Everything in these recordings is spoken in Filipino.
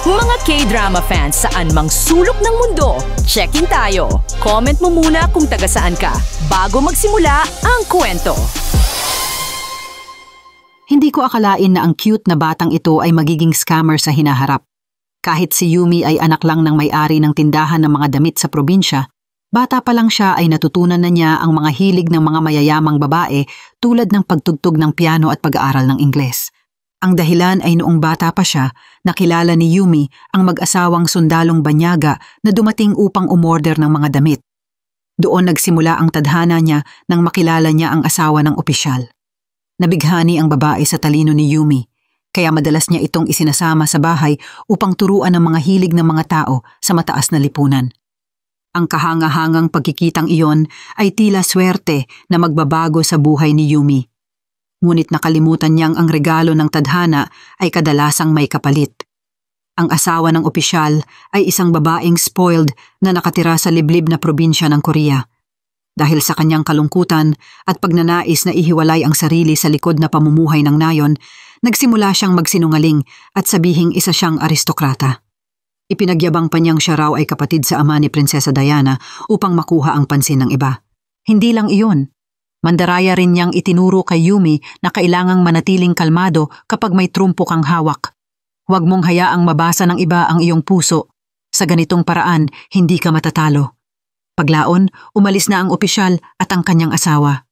Mga K-drama fans saan mang sulok ng mundo, check-in tayo. Comment mo muna kung taga saan ka bago magsimula ang kwento. Hindi ko akalain na ang cute na batang ito ay magiging scammer sa hinaharap. Kahit si Yumi ay anak lang ng may-ari ng tindahan ng mga damit sa probinsya, bata pa lang siya ay natutunan na niya ang mga hilig ng mga mayayamang babae tulad ng pagtugtog ng piano at pag-aaral ng Ingles. Ang dahilan ay noong bata pa siya, nakilala ni Yumi ang mag-asawang sundalong banyaga na dumating upang umorder ng mga damit. Doon nagsimula ang tadhana niya nang makilala niya ang asawa ng opisyal. Nabighani ang babae sa talino ni Yumi, kaya madalas niya itong isinasama sa bahay upang turuan ang mga hilig ng mga tao sa mataas na lipunan. Ang kahanga-hangang pagkikitang iyon ay tila swerte na magbabago sa buhay ni Yumi. Ngunit nakalimutan niyang ang regalo ng tadhana ay kadalasang may kapalit. Ang asawa ng opisyal ay isang babaeng spoiled na nakatira sa liblib na probinsya ng Korea. Dahil sa kanyang kalungkutan at pagnanais na ihiwalay ang sarili sa likod na pamumuhay ng nayon, nagsimula siyang magsinungaling at sabihing isa siyang aristokrata. Ipinagyabang pa niyang siya raw ay kapatid sa ama ni Prinsesa Diana upang makuha ang pansin ng iba. Hindi lang iyon. Mandaraya rin niyang itinuro kay Yumi na kailangang manatiling kalmado kapag may trumpo kang hawak. Huwag mong hayaang mabasa ng iba ang iyong puso. Sa ganitong paraan, hindi ka matatalo. Paglaon, umalis na ang opisyal at ang kanyang asawa.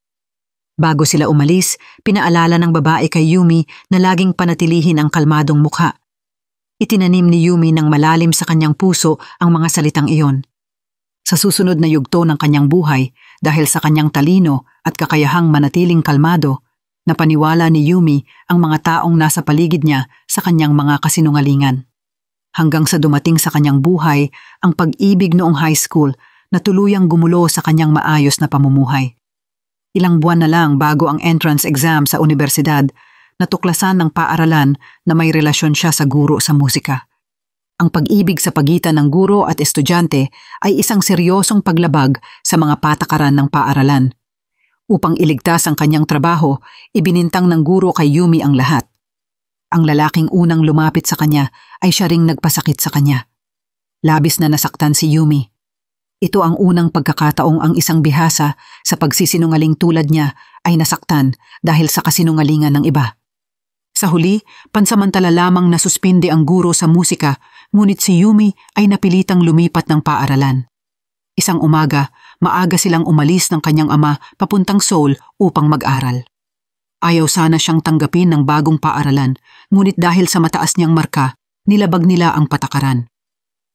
Bago sila umalis, pinaalala ng babae kay Yumi na laging panatilihin ang kalmadong mukha. Itinanim ni Yumi ng malalim sa kanyang puso ang mga salitang iyon. Sa susunod na yugto ng kanyang buhay, dahil sa kanyang talino at kakayahang manatiling kalmado, napaniwala ni Yumi ang mga taong nasa paligid niya sa kanyang mga kasinungalingan. Hanggang sa dumating sa kanyang buhay ang pag-ibig noong high school na tuluyang gumulo sa kanyang maayos na pamumuhay. Ilang buwan na lang bago ang entrance exam sa universidad, natuklasan ng paaralan na may relasyon siya sa guro sa musika. Ang pag-ibig sa pagitan ng guro at estudyante ay isang seryosong paglabag sa mga patakaran ng paaralan. Upang iligtas ang kanyang trabaho, ibinintang ng guro kay Yumi ang lahat. Ang lalaking unang lumapit sa kanya ay siya ring nagpasakit sa kanya. Labis na nasaktan si Yumi. Ito ang unang pagkakataong ang isang bihasa sa pagsisinungaling tulad niya ay nasaktan dahil sa kasinungalingan ng iba. Sa huli, pansamantala lamang nasuspinde ang guro sa musika, ngunit si Yumi ay napilitang lumipat ng paaralan. Isang umaga, maaga silang umalis ng kanyang ama papuntang Seoul upang mag-aral. Ayaw sana siyang tanggapin ng bagong paaralan, ngunit dahil sa mataas niyang marka, nilabag nila ang patakaran.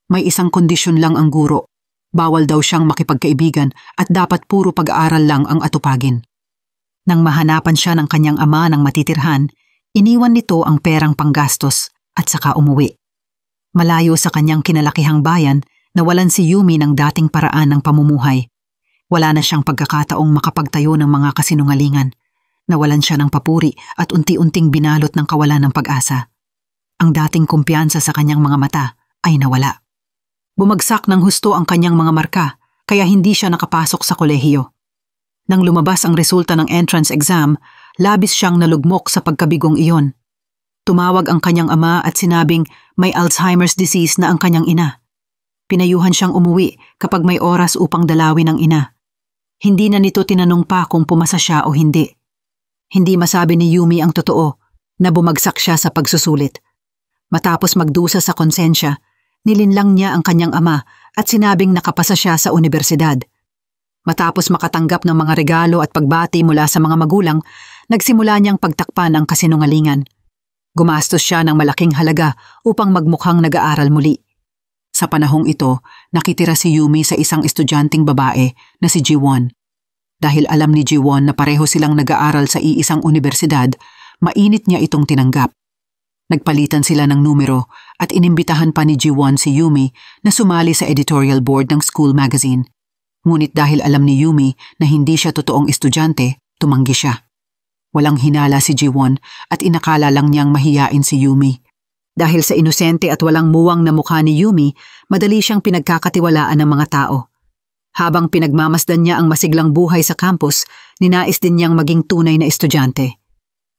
May isang kondisyon lang ang guro. Bawal daw siyang makipagkaibigan at dapat puro pag-aaral lang ang atupagin. Nang mahanapan siya ng kanyang ama ng matitirhan, iniwan nito ang perang panggastos at saka umuwi. Malayo sa kanyang kinalakihang bayan, nawalan si Yumi ng dating paraan ng pamumuhay. Wala na siyang pagkakataong makapagtayo ng mga kasinungalingan. Nawalan siya ng papuri at unti-unting binalot ng kawalan ng pag-asa. Ang dating kumpiyansa sa kanyang mga mata ay nawala. Bumagsak ng husto ang kanyang mga marka, kaya hindi siya nakapasok sa kolehiyo. Nang lumabas ang resulta ng entrance exam, labis siyang nalugmok sa pagkabigong iyon. Tumawag ang kanyang ama at sinabing may Alzheimer's disease na ang kanyang ina. Pinayuhan siyang umuwi kapag may oras upang dalawin ang ina. Hindi na nito tinanong pa kung pumasa siya o hindi. Hindi masabi ni Yumi ang totoo na bumagsak siya sa pagsusulit. Matapos magdusa sa konsensya, nilinlang niya ang kanyang ama at sinabing nakapasa siya sa universidad. Matapos makatanggap ng mga regalo at pagbati mula sa mga magulang, nagsimula niyang pagtakpan ang kasinungalingan. Gumastos siya ng malaking halaga upang magmukhang nag-aaral muli. Sa panahong ito, nakitira si Yumi sa isang estudyanteng babae na si Jiwon. Dahil alam ni Jiwon na pareho silang nag-aaral sa iisang universidad, mainit niya itong tinanggap. Nagpalitan sila ng numero at inimbitahan pa ni Jiwon si Yumi na sumali sa editorial board ng school magazine. Ngunit dahil alam ni Yumi na hindi siya totoong estudyante, tumanggi siya. Walang hinala si Jiwon at inakala lang niyang mahiyain si Yumi. Dahil sa inosente at walang muwang na mukha ni Yumi, madali siyang pinagkakatiwalaan ng mga tao. Habang pinagmamasdan niya ang masiglang buhay sa campus, ninais din niyang maging tunay na estudyante.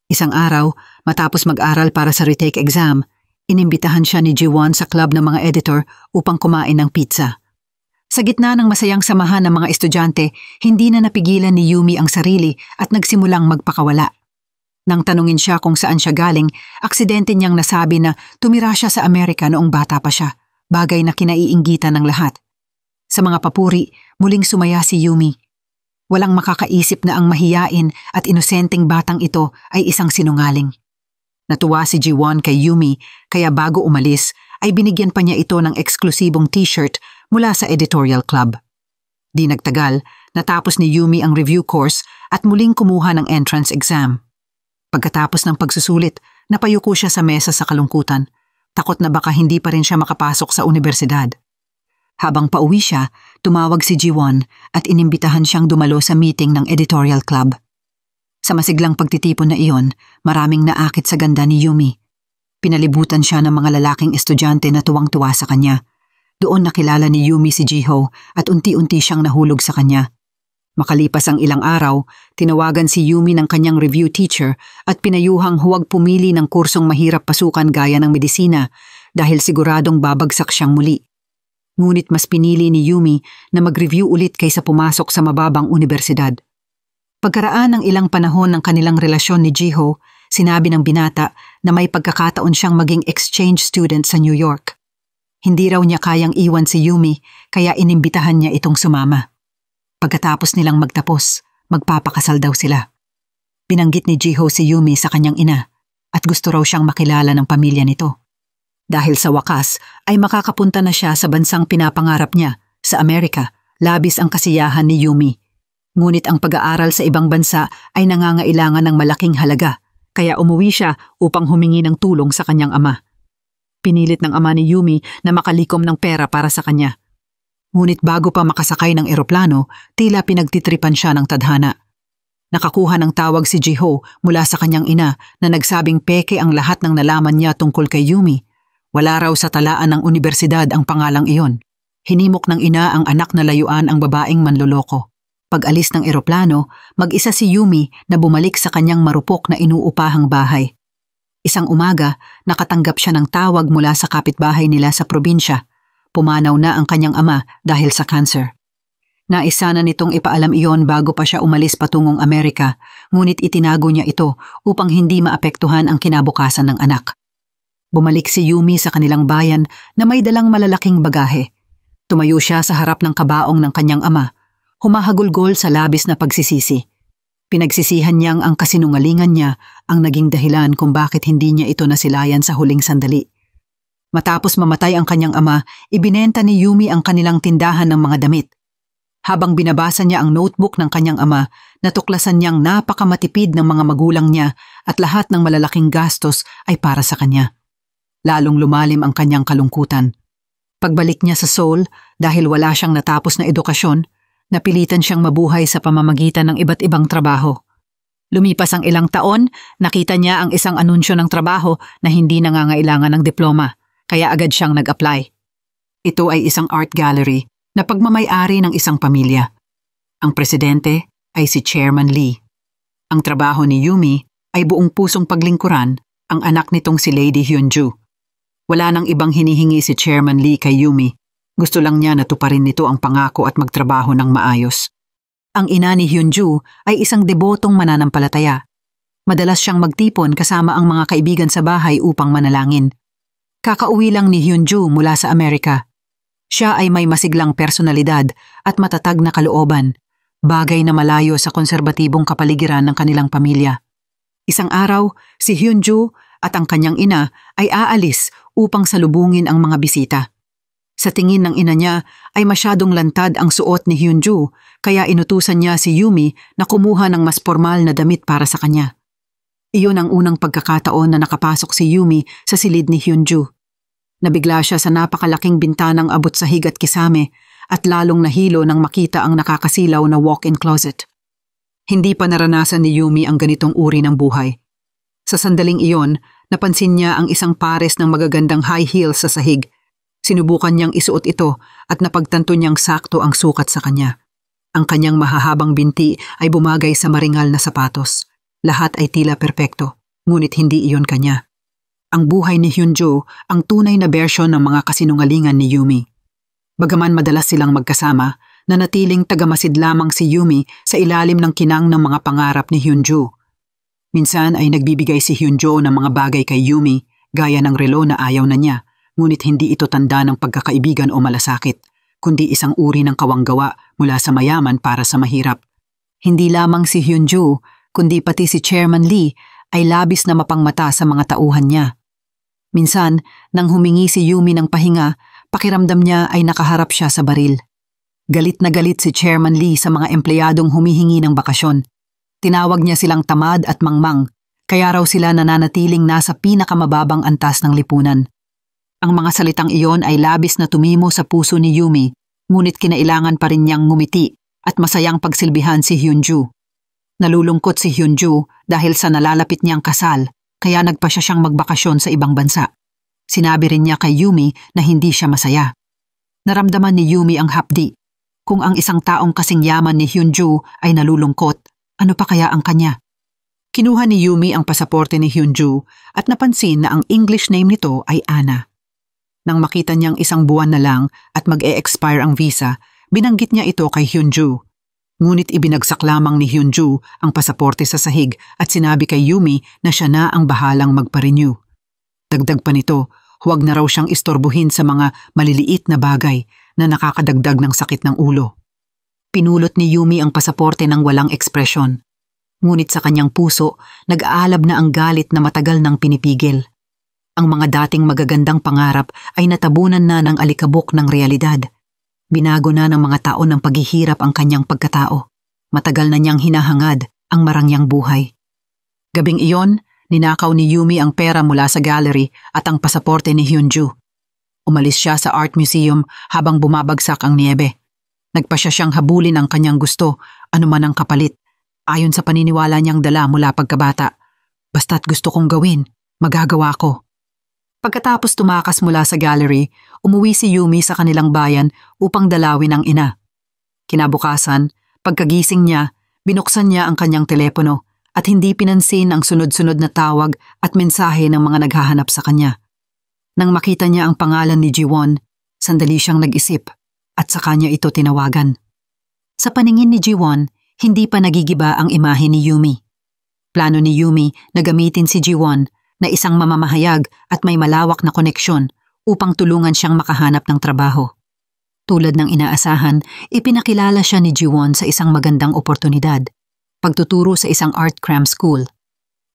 Isang araw, matapos mag-aral para sa retake exam, Inimbitahan siya ni Jiwon sa club ng mga editor upang kumain ng pizza. Sa gitna ng masayang samahan ng mga estudyante, hindi na napigilan ni Yumi ang sarili at nagsimulang magpakawala. Nang tanungin siya kung saan siya galing, aksidente niyang nasabi na tumira siya sa Amerika noong bata pa siya, bagay na kinaiinggitan ng lahat. Sa mga papuri, muling sumaya si Yumi. Walang makakaisip na ang mahiyain at inosenteng batang ito ay isang sinungaling. Natuwa si Jiwon kay Yumi kaya bago umalis ay binigyan pa niya ito ng eksklusibong t-shirt mula sa editorial club. Di nagtagal, natapos ni Yumi ang review course at muling kumuha ng entrance exam. Pagkatapos ng pagsusulit, napayuko siya sa mesa sa kalungkutan, takot na baka hindi pa rin siya makapasok sa universidad. Habang pauwi siya, tumawag si Jiwon at inimbitahan siyang dumalo sa meeting ng editorial club. Sa masiglang pagtitipon na iyon, maraming naakit sa ganda ni Yumi. Pinalibutan siya ng mga lalaking estudyante na tuwang-tuwa sa kanya. Doon nakilala ni Yumi si Jiho at unti-unti siyang nahulog sa kanya. Makalipas ang ilang araw, tinawagan si Yumi ng kanyang review teacher at pinayuhang huwag pumili ng kursong mahirap pasukan gaya ng medisina dahil siguradong babagsak siyang muli. Ngunit mas pinili ni Yumi na mag-review ulit kaysa pumasok sa mababang universidad. Pagkaraan ng ilang panahon ng kanilang relasyon ni Jiho, sinabi ng binata na may pagkakataon siyang maging exchange student sa New York. Hindi raw niya kayang iwan si Yumi kaya inimbitahan niya itong sumama. Pagkatapos nilang magtapos, magpapakasal daw sila. Binanggit ni Jiho si Yumi sa kanyang ina at gusto raw siyang makilala ng pamilya nito. Dahil sa wakas ay makakapunta na siya sa bansang pinapangarap niya, sa Amerika, labis ang kasiyahan ni Yumi. Ngunit ang pag-aaral sa ibang bansa ay nangangailangan ng malaking halaga, kaya umuwi siya upang humingi ng tulong sa kanyang ama. Pinilit ng ama ni Yumi na makalikom ng pera para sa kanya. Ngunit bago pa makasakay ng eroplano, tila pinagtitripan siya ng tadhana. Nakakuha ng tawag si Jiho mula sa kanyang ina na nagsabing peke ang lahat ng nalaman niya tungkol kay Yumi. Wala raw sa talaan ng universidad ang pangalang iyon. Hinimok ng ina ang anak na layuan ang babaeng manloloko. Pag-alis ng eroplano, mag-isa si Yumi na bumalik sa kanyang marupok na inuupahang bahay. Isang umaga, nakatanggap siya ng tawag mula sa kapitbahay nila sa probinsya. Pumanaw na ang kanyang ama dahil sa cancer. Naisa na nitong ipaalam iyon bago pa siya umalis patungong Amerika, ngunit itinago niya ito upang hindi maapektuhan ang kinabukasan ng anak. Bumalik si Yumi sa kanilang bayan na may dalang malalaking bagahe. Tumayo siya sa harap ng kabaong ng kanyang ama, humahagulgol sa labis na pagsisisi. Pinagsisihan niyang ang kasinungalingan niya ang naging dahilan kung bakit hindi niya ito nasilayan sa huling sandali. Matapos mamatay ang kanyang ama, ibinenta ni Yumi ang kanilang tindahan ng mga damit. Habang binabasa niya ang notebook ng kanyang ama, natuklasan niyang napakamatipid ng mga magulang niya at lahat ng malalaking gastos ay para sa kanya. Lalong lumalim ang kanyang kalungkutan. Pagbalik niya sa Seoul, dahil wala siyang natapos na edukasyon, napilitan siyang mabuhay sa pamamagitan ng iba't ibang trabaho. Lumipas ang ilang taon, nakita niya ang isang anunsyo ng trabaho na hindi nangangailangan ng diploma, kaya agad siyang nag-apply. Ito ay isang art gallery na pagmamay-ari ng isang pamilya. Ang presidente ay si Chairman Lee. Ang trabaho ni Yumi ay buong pusong paglingkuran ang anak nitong si Lady Hyunju. Wala nang ibang hinihingi si Chairman Lee kay Yumi. Gusto lang niya na tuparin nito ang pangako at magtrabaho ng maayos. Ang ina ni Hyunju ay isang debotong mananampalataya. Madalas siyang magtipon kasama ang mga kaibigan sa bahay upang manalangin. Kakauwi lang ni Hyunju mula sa Amerika. Siya ay may masiglang personalidad at matatag na kalooban, bagay na malayo sa konserbatibong kapaligiran ng kanilang pamilya. Isang araw, si Hyunju at ang kanyang ina ay aalis upang salubungin ang mga bisita. Sa tingin ng ina niya ay masyadong lantad ang suot ni Hyunju kaya inutusan niya si Yumi na kumuha ng mas formal na damit para sa kanya. Iyon ang unang pagkakataon na nakapasok si Yumi sa silid ni Hyunju. Nabigla siya sa napakalaking bintanang abot sa higat kisame at lalong nahilo nang makita ang nakakasilaw na walk-in closet. Hindi pa naranasan ni Yumi ang ganitong uri ng buhay. Sa sandaling iyon, napansin niya ang isang pares ng magagandang high heels sa sahig. Sinubukan niyang isuot ito at napagtanto niyang sakto ang sukat sa kanya. Ang kanyang mahahabang binti ay bumagay sa maringal na sapatos. Lahat ay tila perpekto, ngunit hindi iyon kanya. Ang buhay ni Hyunjo ang tunay na bersyon ng mga kasinungalingan ni Yumi. Bagaman madalas silang magkasama, nanatiling tagamasid lamang si Yumi sa ilalim ng kinang ng mga pangarap ni Hyunjo. Minsan ay nagbibigay si Hyunjo ng mga bagay kay Yumi, gaya ng relo na ayaw na niya, ngunit hindi ito tanda ng pagkakaibigan o malasakit, kundi isang uri ng kawanggawa mula sa mayaman para sa mahirap. Hindi lamang si Hyunjo, kundi pati si Chairman Lee ay labis na mapangmata sa mga tauhan niya. Minsan, nang humingi si Yumi ng pahinga, pakiramdam niya ay nakaharap siya sa baril. Galit na galit si Chairman Lee sa mga empleyadong humihingi ng bakasyon. Tinawag niya silang tamad at mangmang, kaya raw sila nananatiling nasa pinakamababang antas ng lipunan. Ang mga salitang iyon ay labis na tumimo sa puso ni Yumi, ngunit kinailangan pa rin niyang ngumiti at masayang pagsilbihan si Hyunjo. Nalulungkot si Hyunjo dahil sa nalalapit niyang kasal, kaya nagpasya siyang magbakasyon sa ibang bansa. Sinabi rin niya kay Yumi na hindi siya masaya. Naramdaman ni Yumi ang hapdi. Kung ang isang taong kasing yaman ni Hyunjo ay nalulungkot, ano pa kaya ang kanya? Kinuha ni Yumi ang pasaporte ni Hyunjo at napansin na ang English name nito ay Ana. Nang makita niyang isang buwan na lang at mag-e-expire ang visa, binanggit niya ito kay Hyunjo. Ngunit ibinagsak lamang ni Hyunjo ang pasaporte sa sahig at sinabi kay Yumi na siya na ang bahalang magpa-renew. Dagdag pa nito, huwag na raw siyang istorbohin sa mga maliliit na bagay na nakakadagdag ng sakit ng ulo. Pinulot ni Yumi ang pasaporte ng walang ekspresyon. Ngunit sa kanyang puso, nag-aalab na ang galit na matagal nang pinipigil. Ang mga dating magagandang pangarap ay natabunan na ng alikabok ng realidad. Binago na ng mga tao ng paghihirap ang kanyang pagkatao. Matagal na niyang hinahangad ang marangyang buhay. Gabing iyon, ninakaw ni Yumi ang pera mula sa gallery at ang pasaporte ni Hyunjo. Umalis siya sa art museum habang bumabagsak ang niebe. Nagpasya siyang habulin ang kanyang gusto, anuman ang kapalit, ayon sa paniniwala niyang dala mula pagkabata. Basta't gusto kong gawin, magagawa ko. Pagkatapos tumakas mula sa gallery, umuwi si Yumi sa kanilang bayan upang dalawin ang ina. Kinabukasan, pagkagising niya, binuksan niya ang kanyang telepono at hindi pinansin ang sunod-sunod na tawag at mensahe ng mga naghahanap sa kanya. Nang makita niya ang pangalan ni Jiwon, sandali siyang nag-isip at sa kanya ito tinawagan. Sa paningin ni Jiwon, hindi pa nagigiba ang imahe ni Yumi. Plano ni Yumi na gamitin si Jiwon na isang mamamahayag at may malawak na koneksyon upang tulungan siyang makahanap ng trabaho. Tulad ng inaasahan, ipinakilala siya ni Jiwon sa isang magandang oportunidad, pagtuturo sa isang art cram school.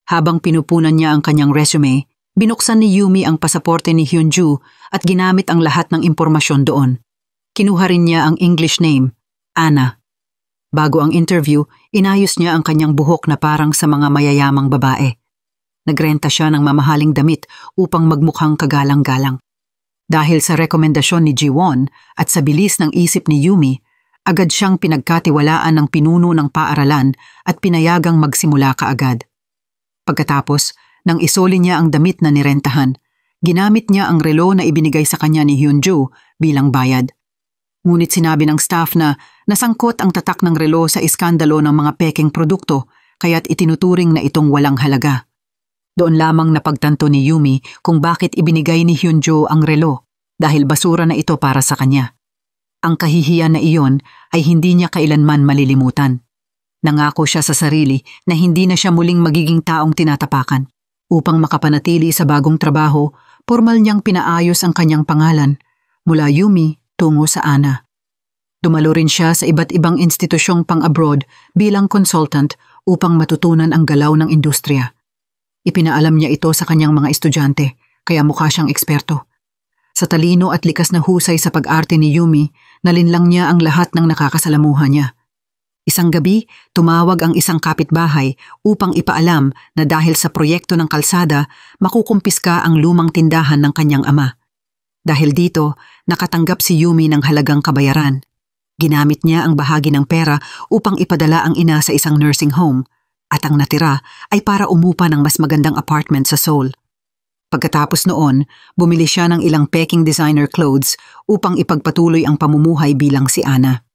Habang pinupunan niya ang kanyang resume, binuksan ni Yumi ang pasaporte ni Hyunjo at ginamit ang lahat ng impormasyon doon. Kinuha rin niya ang English name, Ana. Bago ang interview, inayos niya ang kanyang buhok na parang sa mga mayayamang babae. Nagrenta siya ng mamahaling damit upang magmukhang kagalang-galang. Dahil sa rekomendasyon ni Jiwon at sa bilis ng isip ni Yumi, agad siyang pinagkatiwalaan ng pinuno ng paaralan at pinayagang magsimula kaagad. Pagkatapos, nang isoli niya ang damit na nirentahan, ginamit niya ang relo na ibinigay sa kanya ni Hyunjo bilang bayad. Ngunit sinabi ng staff na nasangkot ang tatak ng relo sa iskandalo ng mga pekeng produkto kaya't itinuturing na itong walang halaga. Doon lamang napagtanto ni Yumi kung bakit ibinigay ni Hyunjo ang relo dahil basura na ito para sa kanya. Ang kahihiyan na iyon ay hindi niya kailanman malilimutan. Nangako siya sa sarili na hindi na siya muling magiging taong tinatapakan. Upang makapanatili sa bagong trabaho, formal niyang pinaayos ang kanyang pangalan mula Yumi tungo sa Ana. Dumalo rin siya sa iba't ibang institusyong pang-abroad bilang consultant upang matutunan ang galaw ng industriya. Ipinaalam niya ito sa kanyang mga estudyante, kaya mukha siyang eksperto. Sa talino at likas na husay sa pag-arte ni Yumi, nalinlang niya ang lahat ng nakakasalamuha niya. Isang gabi, tumawag ang isang kapitbahay upang ipaalam na dahil sa proyekto ng kalsada, makukumpiska ang lumang tindahan ng kanyang ama. Dahil dito, nakatanggap si Yumi ng halagang kabayaran. Ginamit niya ang bahagi ng pera upang ipadala ang ina sa isang nursing home. At ang natira ay para umupa ng mas magandang apartment sa Seoul. Pagkatapos noon, bumili siya ng ilang peking designer clothes upang ipagpatuloy ang pamumuhay bilang si Ana.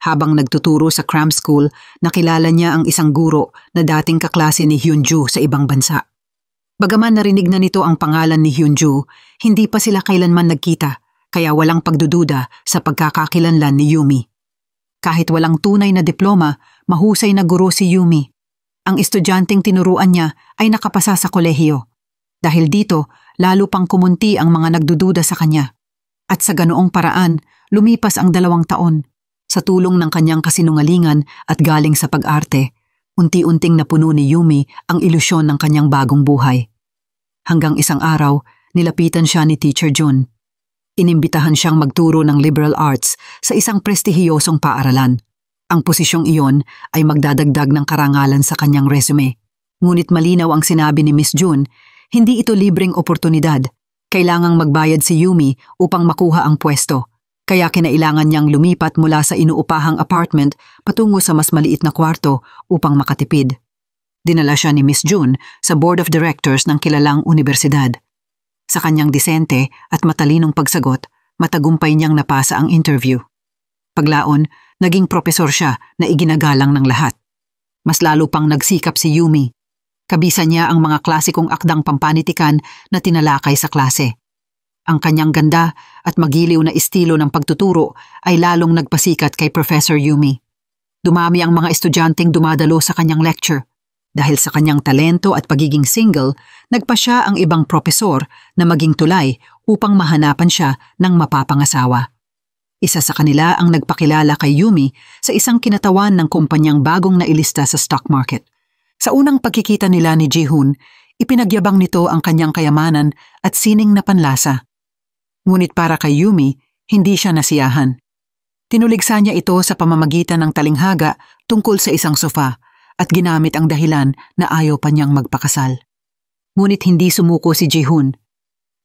Habang nagtuturo sa cram school, nakilala niya ang isang guro na dating kaklase ni Hyunjo sa ibang bansa. Bagaman narinig na nito ang pangalan ni Hyunju, hindi pa sila kailanman nagkita, kaya walang pagdududa sa pagkakakilanlan ni Yumi. Kahit walang tunay na diploma, mahusay na guro si Yumi. Ang estudyanteng tinuruan niya ay nakapasa sa kolehiyo. Dahil dito, lalo pang kumunti ang mga nagdududa sa kanya. At sa ganoong paraan, lumipas ang 2 taon. Sa tulong ng kanyang kasinungalingan at galing sa pag-arte, unti-unting napuno ni Yumi ang ilusyon ng kanyang bagong buhay. Hanggang isang araw, nilapitan siya ni Teacher Jun. Inimbitahan siyang magturo ng liberal arts sa isang prestihiyosong paaralan. Ang posisyong iyon ay magdadagdag ng karangalan sa kanyang resume. Ngunit malinaw ang sinabi ni Miss Jun, hindi ito libreng oportunidad. Kailangang magbayad si Yumi upang makuha ang pwesto. Kaya kinailangan niyang lumipat mula sa inuupahang apartment patungo sa mas maliit na kwarto upang makatipid. Dinala siya ni Miss Jun sa board of directors ng kilalang universidad. Sa kanyang disente at matalinong pagsagot, matagumpay niyang napasa ang interview. Paglaon, naging propesor siya na iginagalang ng lahat. Mas lalo pang nagsikap si Yumi. Kabisa niya ang mga klasikong akdang pampanitikan na tinalakay sa klase. Ang kanyang ganda at magiliw na estilo ng pagtuturo ay lalong nagpasikat kay Professor Yumi. Dumami ang mga estudyanteng dumadalo sa kanyang lecture. Dahil sa kanyang talento at pagiging single, nagpa siya ang ibang propesor na maging tulay upang mahanapan siya ng mapapangasawa. Isa sa kanila ang nagpakilala kay Yumi sa isang kinatawan ng kumpanyang bagong nailista sa stock market. Sa unang pagkikita nila ni Ji-hoon, ipinagyabang nito ang kanyang kayamanan at sining na panlasa. Ngunit para kay Yumi, hindi siya nasiyahan. Tinuligsa niya ito sa pamamagitan ng talinghaga tungkol sa isang sofa at ginamit ang dahilan na ayaw pa niyang magpakasal. Ngunit hindi sumuko si Ji-hoon.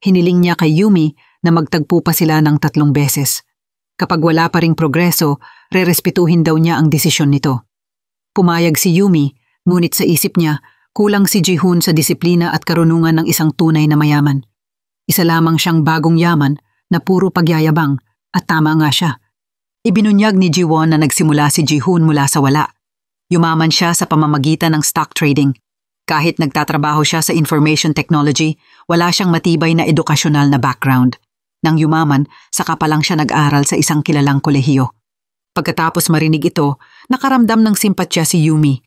Hiniling niya kay Yumi na magtagpo pa sila ng 3 beses. Kapag wala pa ring progreso, rerespetuhin daw niya ang desisyon nito. Pumayag si Yumi, ngunit sa isip niya, kulang si Ji-hoon sa disiplina at karunungan ng isang tunay na mayaman. Isa lamang siyang bagong yaman na puro pagyayabang at tama nga siya. Ibinunyag ni Ji-won na nagsimula si Ji-hoon mula sa wala. Yumaman siya sa pamamagitan ng stock trading. Kahit nagtatrabaho siya sa information technology, wala siyang matibay na edukasyonal na background. Nang yumaman, saka pa lang siya nag-aral sa isang kilalang kolehiyo. Pagkatapos marinig ito, nakaramdam ng simpatya si Yumi.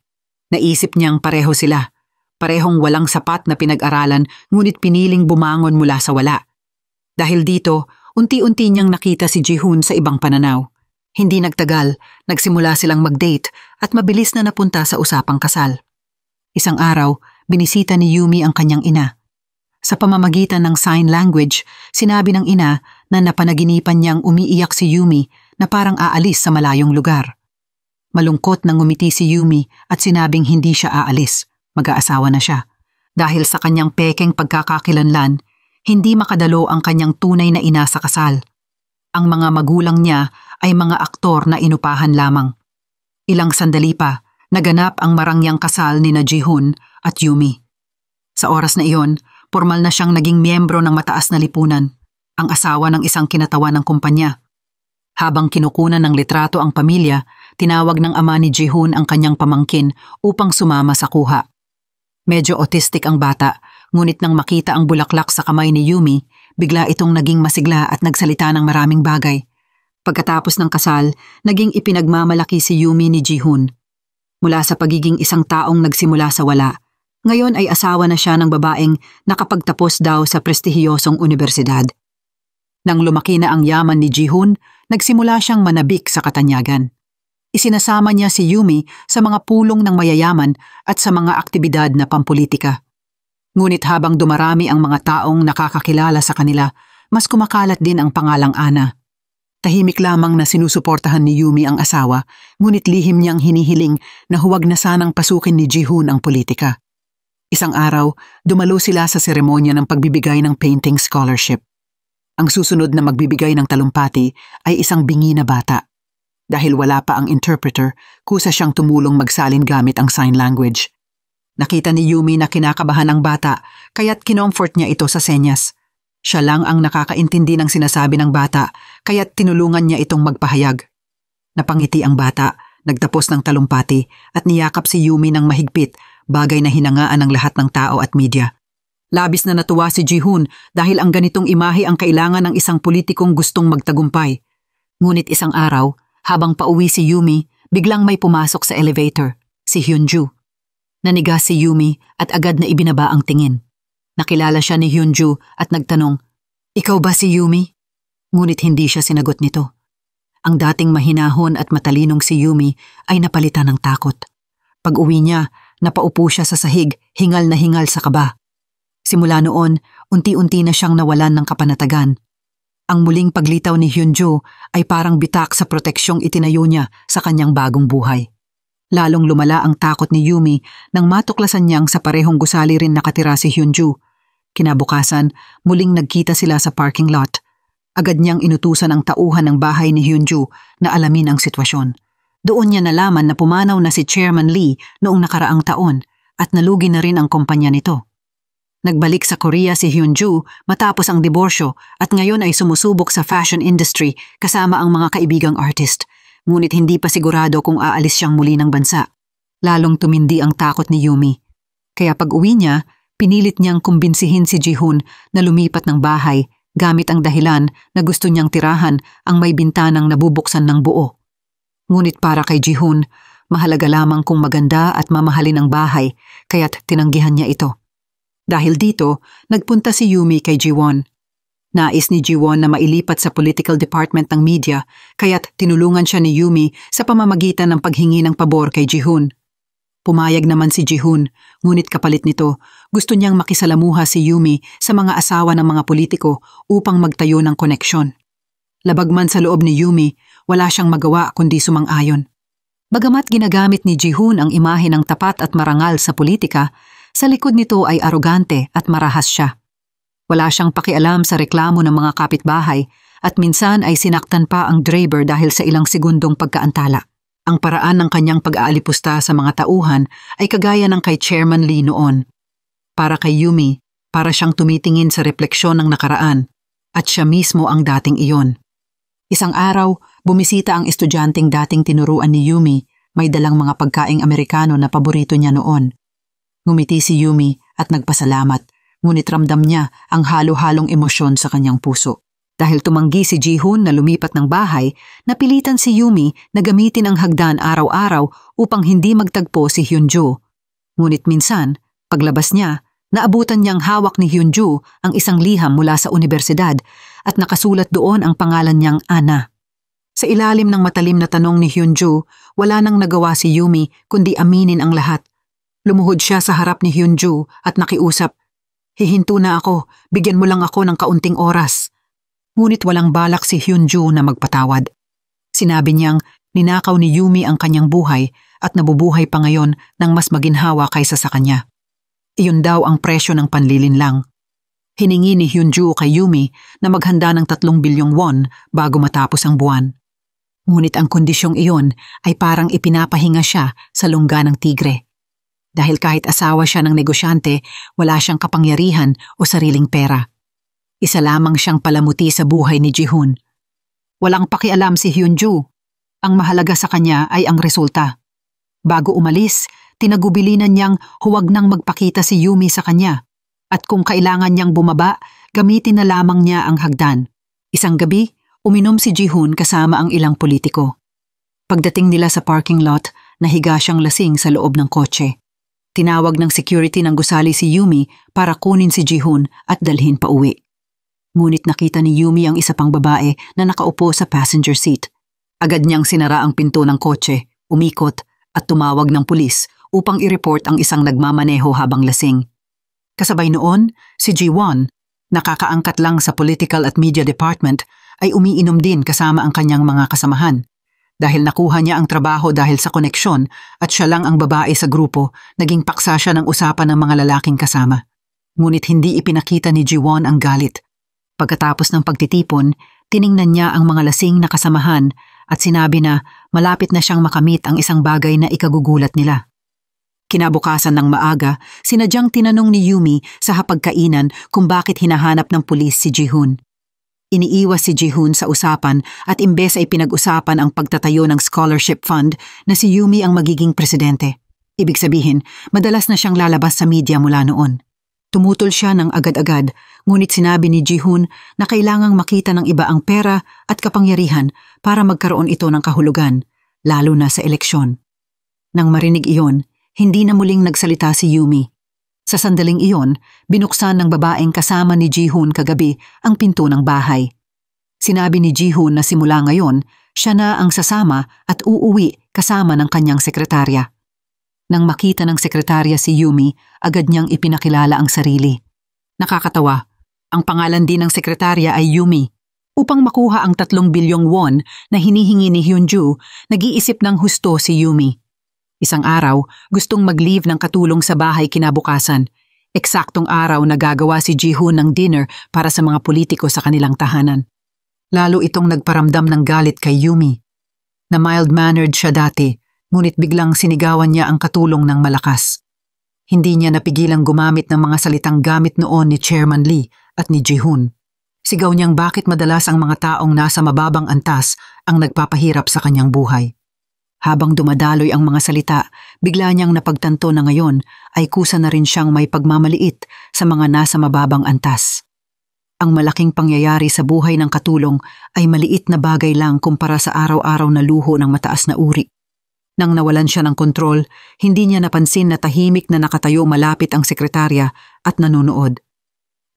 Naisip niyang pareho sila. Parehong walang sapat na pinag-aralan ngunit piniling bumangon mula sa wala. Dahil dito, unti-unti niyang nakita si Ji-hoon sa ibang pananaw. Hindi nagtagal, nagsimula silang mag-date at mabilis na napunta sa usapang kasal. Isang araw, binisita ni Yumi ang kanyang ina. Sa pamamagitan ng sign language, sinabi ng ina na napanaginipan niyang umiiyak si Yumi na parang aalis sa malayong lugar. Malungkot nang ngumiti si Yumi at sinabing hindi siya aalis, mag-aasawa na siya. Dahil sa kanyang pekeng pagkakakilanlan, hindi makadalo ang kanyang tunay na ina sa kasal. Ang mga magulang niya ay mga aktor na inupahan lamang. Ilang sandali pa, naganap ang marangyang kasal ni Ji-hoon at Yumi. Sa oras na iyon, formal na siyang naging miyembro ng mataas na lipunan, ang asawa ng isang kinatawan ng kumpanya. Habang kinukunan ng litrato ang pamilya, tinawag ng ama ni Ji-hoon ang kanyang pamangkin upang sumama sa kuha. Medyo autistic ang bata, ngunit nang makita ang bulaklak sa kamay ni Yumi, bigla itong naging masigla at nagsalita ng maraming bagay. Pagkatapos ng kasal, naging ipinagmamalaki si Yumi ni Ji-hoon. Mula sa pagiging isang taong nagsimula sa wala, ngayon ay asawa na siya ng babaeng nakapagtapos daw sa prestihiyosong universidad. Nang lumaki na ang yaman ni Ji-hoon, nagsimula siyang manabik sa katanyagan. Isinasama niya si Yumi sa mga pulong ng mayayaman at sa mga aktibidad na pampolitika. Ngunit habang dumarami ang mga taong nakakakilala sa kanila, mas kumakalat din ang pangalang Ana. Tahimik lamang na sinusuportahan ni Yumi ang asawa, ngunit lihim niyang hinihiling na huwag na sanang pasukin ni Ji-hoon ang politika. Isang araw, dumalo sila sa seremonya ng pagbibigay ng painting scholarship. Ang susunod na magbibigay ng talumpati ay isang bingi na bata. Dahil wala pa ang interpreter, kusa siyang tumulong magsalin gamit ang sign language. Nakita ni Yumi na kinakabahan ang bata, kaya't kinomfort niya ito sa senyas. Siya lang ang nakakaintindi ng sinasabi ng bata, kaya't tinulungan niya itong magpahayag. Napangiti ang bata, nagtapos ng talumpati at niyakap si Yumi ng mahigpit, bagay na hinangaan ng lahat ng tao at media. Labis na natuwa si Ji-hoon dahil ang ganitong imahe ang kailangan ng isang politikong gustong magtagumpay. Ngunit isang araw, habang pauwi si Yumi, biglang may pumasok sa elevator, si Hyunju. Naniga si Yumi at agad na ibinaba ang tingin. Nakilala siya ni Hyunju at nagtanong, "Ikaw ba si Yumi?" Ngunit hindi siya sinagot nito. Ang dating mahinahon at matalinong si Yumi ay napalitan ng takot. Pag-uwi niya, napaupo siya sa sahig, hingal na hingal sa kaba. Simula noon, unti-unti na siyang nawalan ng kapanatagan. Ang muling paglitaw ni Hyunju ay parang bitak sa proteksyong itinayo niya sa kanyang bagong buhay. Lalong lumala ang takot ni Yumi nang matuklasan niyang sa parehong gusali rin nakatira si Hyunju. Kinabukasan, muling nagkita sila sa parking lot. Agad niyang inutusan ang tauhan ng bahay ni Hyunju na alamin ang sitwasyon. Doon niya nalaman na pumanaw na si Chairman Lee noong nakaraang taon at nalugi na rin ang kumpanya nito. Nagbalik sa Korea si Hyunju matapos ang diborsyo at ngayon ay sumusubok sa fashion industry kasama ang mga kaibigang artist. Ngunit hindi pa sigurado kung aalis siyang muli ng bansa. Lalong tumindi ang takot ni Yumi. Kaya pag-uwi niya, pinilit niyang kumbinsihin si Ji-hoon na lumipat ng bahay gamit ang dahilan na gusto niyang tirahan ang may bintanang nabubuksan ng buo. Ngunit para kay Ji-hoon, mahalaga lamang kung maganda at mamahalin ang bahay kaya't tinanggihan niya ito. Dahil dito, nagpunta si Yumi kay Ji-won. Nais ni Ji-won na mailipat sa political department ng media kaya't tinulungan siya ni Yumi sa pamamagitan ng paghingi ng pabor kay Ji-hoon. Pumayag naman si Ji-hoon, ngunit kapalit nito, gusto niyang makisalamuha si Yumi sa mga asawa ng mga politiko upang magtayo ng koneksyon. Labag man sa loob ni Yumi, wala siyang magawa kundi sumang-ayon. Bagamat ginagamit ni Ji-hoon ang imahe ng tapat at marangal sa politika, sa likod nito ay arogante at marahas siya. Wala siyang pakialam sa reklamo ng mga kapitbahay at minsan ay sinaktan pa ang driver dahil sa ilang segundong pagkaantala. Ang paraan ng kanyang pag-aalipusta sa mga tauhan ay kagaya ng kay Chairman Lee noon. Para kay Yumi, para siyang tumitingin sa refleksyon ng nakaraan at siya mismo ang dating iyon. Isang araw, bumisita ang estudyanteng dating tinuruan ni Yumi, may dalang mga pagkaing Amerikano na paborito niya noon. Ngumiti si Yumi at nagpasalamat, ngunit ramdam niya ang halo-halong emosyon sa kanyang puso. Dahil tumanggi si Ji-hoon na lumipat ng bahay, napilitan si Yumi na gamitin ang hagdan araw-araw upang hindi magtagpo si Hyunju. Ngunit minsan, paglabas niya, naabutan niyang hawak ni Hyunju ang isang liham mula sa universidad at nakasulat doon ang pangalan niyang Ana. Sa ilalim ng matalim na tanong ni Hyunju, wala nang nagawa si Yumi kundi aminin ang lahat. Lumuhod siya sa harap ni Hyunju at nakiusap, "Hihinto na ako, bigyan mo lang ako ng kaunting oras." Ngunit walang balak si Hyunju na magpatawad. Sinabi niyang ninakaw ni Yumi ang kanyang buhay at nabubuhay pa ngayon ng mas maginhawa kaysa sa kanya. Iyon daw ang presyo ng panlilinlang. Hiningi ni Hyunju kay Yumi na maghanda ng 3 bilyong won bago matapos ang buwan. Ngunit ang kondisyong iyon ay parang ipinapahinga siya sa lungga ng tigre. Dahil kahit asawa siya ng negosyante, wala siyang kapangyarihan o sariling pera. Isa lamang siyang palamuti sa buhay ni Ji-hoon. Walang pakialam si Hyunju. Ang mahalaga sa kanya ay ang resulta. Bago umalis, tinagubilinan niyang huwag nang magpakita si Yumi sa kanya. At kung kailangan niyang bumaba, gamitin na lamang niya ang hagdan. Isang gabi, uminom si Ji-hoon kasama ang ilang politiko. Pagdating nila sa parking lot, nahiga siyang lasing sa loob ng kotse. Tinawag ng security ng gusali si Yumi para kunin si Ji-hoon at dalhin pa uwi. Ngunit nakita ni Yumi ang isa pang babae na nakaupo sa passenger seat. Agad niyang sinara ang pinto ng kotse, umikot at tumawag ng pulis upang i-report ang isang nagmamaneho habang lasing. Kasabay noon, si Ji-won, nakakaangkat lang sa political at media department, ay umiinom din kasama ang kanyang mga kasamahan. Dahil nakuha niya ang trabaho dahil sa koneksyon at siya lang ang babae sa grupo, naging paksa siya ng usapan ng mga lalaking kasama. Ngunit hindi ipinakita ni Ji-won ang galit. Pagkatapos ng pagtitipon, tiningnan niya ang mga lasing na kasamahan at sinabi na malapit na siyang makamit ang isang bagay na ikagugulat nila. Kinabukasan ng maaga, sinadyang tinanong ni Yumi sa hapagkainan kung bakit hinahanap ng pulis si Ji-hoon. Iniiwas si Ji-hoon sa usapan at imbes ay pinag-usapan ang pagtatayo ng scholarship fund na si Yumi ang magiging presidente. Ibig sabihin, madalas na siyang lalabas sa media mula noon. Tumutol siya ng agad-agad, ngunit sinabi ni Ji-hoon na kailangang makita ng iba ang pera at kapangyarihan para magkaroon ito ng kahulugan, lalo na sa eleksyon. Nang marinig iyon, hindi na muling nagsalita si Yumi. Sa sandaling iyon, binuksan ng babaeng kasama ni Ji-hoon kagabi ang pinto ng bahay. Sinabi ni Ji-hoon na simula ngayon, siya na ang sasama at uuwi kasama ng kanyang sekretarya. Nang makita ng sekretarya si Yumi, agad niyang ipinakilala ang sarili. Nakakatawa, ang pangalan din ng sekretarya ay Yumi. Upang makuha ang 3 bilyong won na hinihingi ni Hyunju, nag-iisip ng husto si Yumi. Isang araw, gustong mag-leave ng katulong sa bahay kinabukasan. Eksaktong araw na gagawa si Ji-hoon ng dinner para sa mga politiko sa kanilang tahanan. Lalo itong nagparamdam ng galit kay Yumi. Na mild-mannered siya dati, ngunit biglang sinigawan niya ang katulong ng malakas. Hindi niya napigilang gumamit ng mga salitang gamit noon ni Chairman Lee at ni Ji-hoon. Sigaw niyang bakit madalas ang mga taong nasa mababang antas ang nagpapahirap sa kanyang buhay. Habang dumadaloy ang mga salita, bigla niyang napagtanto na ngayon ay kusa na rin siyang may pagmamaliit sa mga nasa mababang antas. Ang malaking pangyayari sa buhay ng katulong ay maliit na bagay lang kumpara sa araw-araw na luho ng mataas na uri. Nang nawalan siya ng kontrol, hindi niya napansin na tahimik na nakatayo malapit ang sekretarya at nanonood.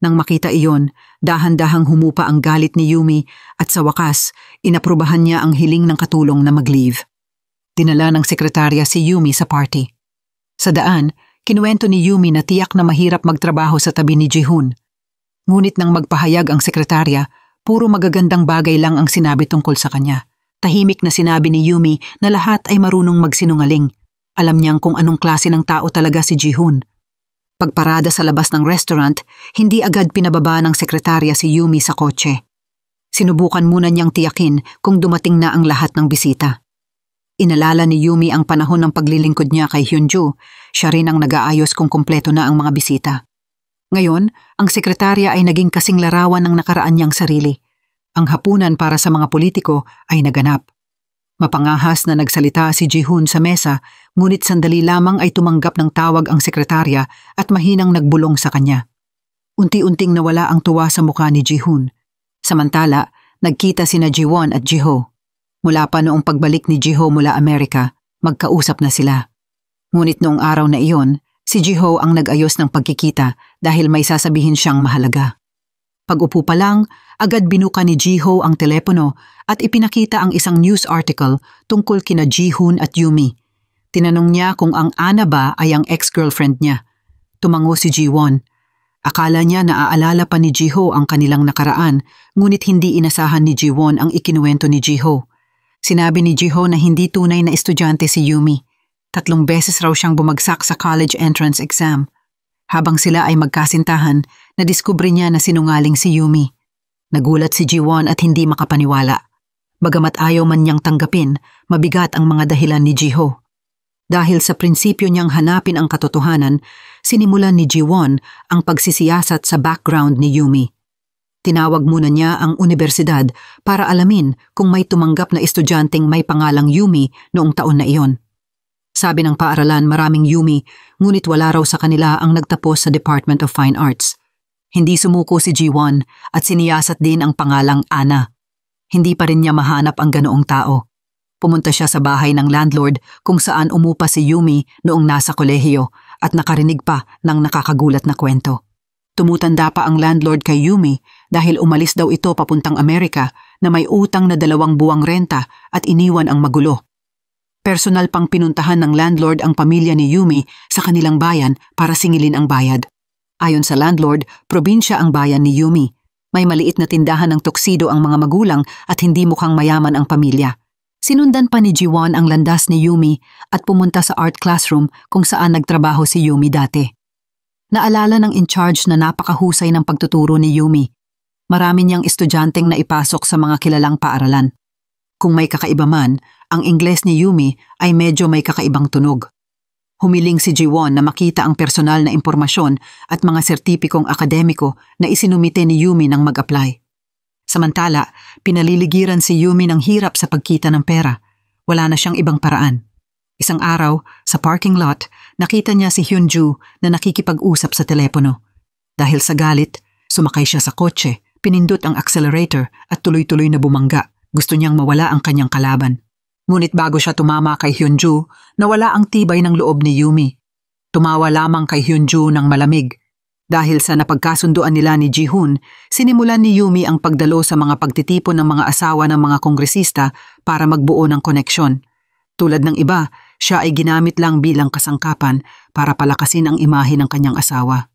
Nang makita iyon, dahan-dahang humupa ang galit ni Yumi at sa wakas, inaprubahan niya ang hiling ng katulong na mag-leave. Dinala ng sekretarya si Yumi sa party. Sa daan, kinuwento ni Yumi na tiyak na mahirap magtrabaho sa tabi ni Ji-hoon. Ngunit nang magpahayag ang sekretarya, puro magagandang bagay lang ang sinabi tungkol sa kanya. Tahimik na sinabi ni Yumi na lahat ay marunong magsinungaling. Alam niyang kung anong klase ng tao talaga si Ji-hoon. Pagparada sa labas ng restaurant, hindi agad pinababa ng sekretarya si Yumi sa kotse. Sinubukan muna niyang tiyakin kung dumating na ang lahat ng bisita. Inalala ni Yumi ang panahon ng paglilingkod niya kay Hyunju, siya rin ang nag-aayos kung kumpleto na ang mga bisita. Ngayon, ang sekretarya ay naging kasing larawan ng nakaraan niyang sarili. Ang hapunan para sa mga politiko ay naganap. Mapangahas na nagsalita si Ji-hoon sa mesa, ngunit sandali lamang ay tumanggap ng tawag ang sekretarya at mahinang nagbulong sa kanya. Unti-unting nawala ang tuwa sa mukha ni Ji-hoon. Samantala, nagkita sina Ji-won at Ji-ho. Mula pa noong pagbalik ni Ji-ho mula Amerika, magkausap na sila. Ngunit noong araw na iyon, si Ji-ho ang nag-ayos ng pagkikita dahil may sasabihin siyang mahalaga. Pag-upo pa lang, agad binuka ni Ji-ho ang telepono at ipinakita ang isang news article tungkol kina Ji-hoon at Yumi. Tinanong niya kung ang Ana ba ay ang ex-girlfriend niya. Tumango si Ji-won. Akala niya naaalala pa ni Ji-ho ang kanilang nakaraan, ngunit hindi inasahan ni Ji-won ang ikinuwento ni Ji-ho. Sinabi ni Ji-ho na hindi tunay na estudyante si Yumi. 3 beses raw siyang bumagsak sa college entrance exam. Habang sila ay magkasintahan, nadiskubre niya na sinungaling si Yumi. Nagulat si Ji-won at hindi makapaniwala. Bagamat ayaw man niyang tanggapin, mabigat ang mga dahilan ni Ji-ho. Dahil sa prinsipyo niyang hanapin ang katotohanan, sinimulan ni Ji-won ang pagsisiyasat sa background ni Yumi. Tinawag muna niya ang universidad para alamin kung may tumanggap na estudyanteng may pangalang Yumi noong taon na iyon. Sabi ng paaralan maraming Yumi, ngunit wala raw sa kanila ang nagtapos sa Department of Fine Arts. Hindi sumuko si Ji-won at siniyasat din ang pangalang Ana. Hindi pa rin niya mahanap ang ganoong tao. Pumunta siya sa bahay ng landlord kung saan umupa si Yumi noong nasa kolehiyo at nakarinig pa ng nakakagulat na kwento. Tumutanda pa ang landlord kay Yumi dahil umalis daw ito papuntang Amerika na may utang na 2 buwang renta at iniwan ang magulo. Personal pang pinuntahan ng landlord ang pamilya ni Yumi sa kanilang bayan para singilin ang bayad. Ayon sa landlord, probinsya ang bayan ni Yumi. May maliit na tindahan ng tuxedo ang mga magulang at hindi mukhang mayaman ang pamilya. Sinundan pa ni Ji-won ang landas ni Yumi at pumunta sa art classroom kung saan nagtrabaho si Yumi dati. Naalala ng in-charge na napakahusay ng pagtuturo ni Yumi. Marami niyang estudyanteng naipasok sa mga kilalang paaralan. Kung may kakaiba man, ang Ingles ni Yumi ay medyo may kakaibang tunog. Humiling si Ji-won na makita ang personal na impormasyon at mga sertipikong akademiko na isinumite ni Yumi nang mag-apply. Samantala, pinaliligiran si Yumi ng hirap sa pagkita ng pera. Wala na siyang ibang paraan. Isang araw, sa parking lot, nakita niya si Hyunju na nakikipag-usap sa telepono. Dahil sa galit, sumakay siya sa kotse, pinindot ang accelerator at tuloy-tuloy na bumangga. Gusto niyang mawala ang kanyang kalaban. Ngunit bago siya tumama kay Hyunju, nawala ang tibay ng loob ni Yumi. Tumawa lamang kay Hyunju ng malamig. Dahil sa napagkasunduan nila ni Ji-hoon, sinimulan ni Yumi ang pagdalo sa mga pagtitipon ng mga asawa ng mga kongresista para magbuo ng koneksyon. Tulad ng iba, siya ay ginamit lang bilang kasangkapan para palakasin ang imahe ng kanyang asawa.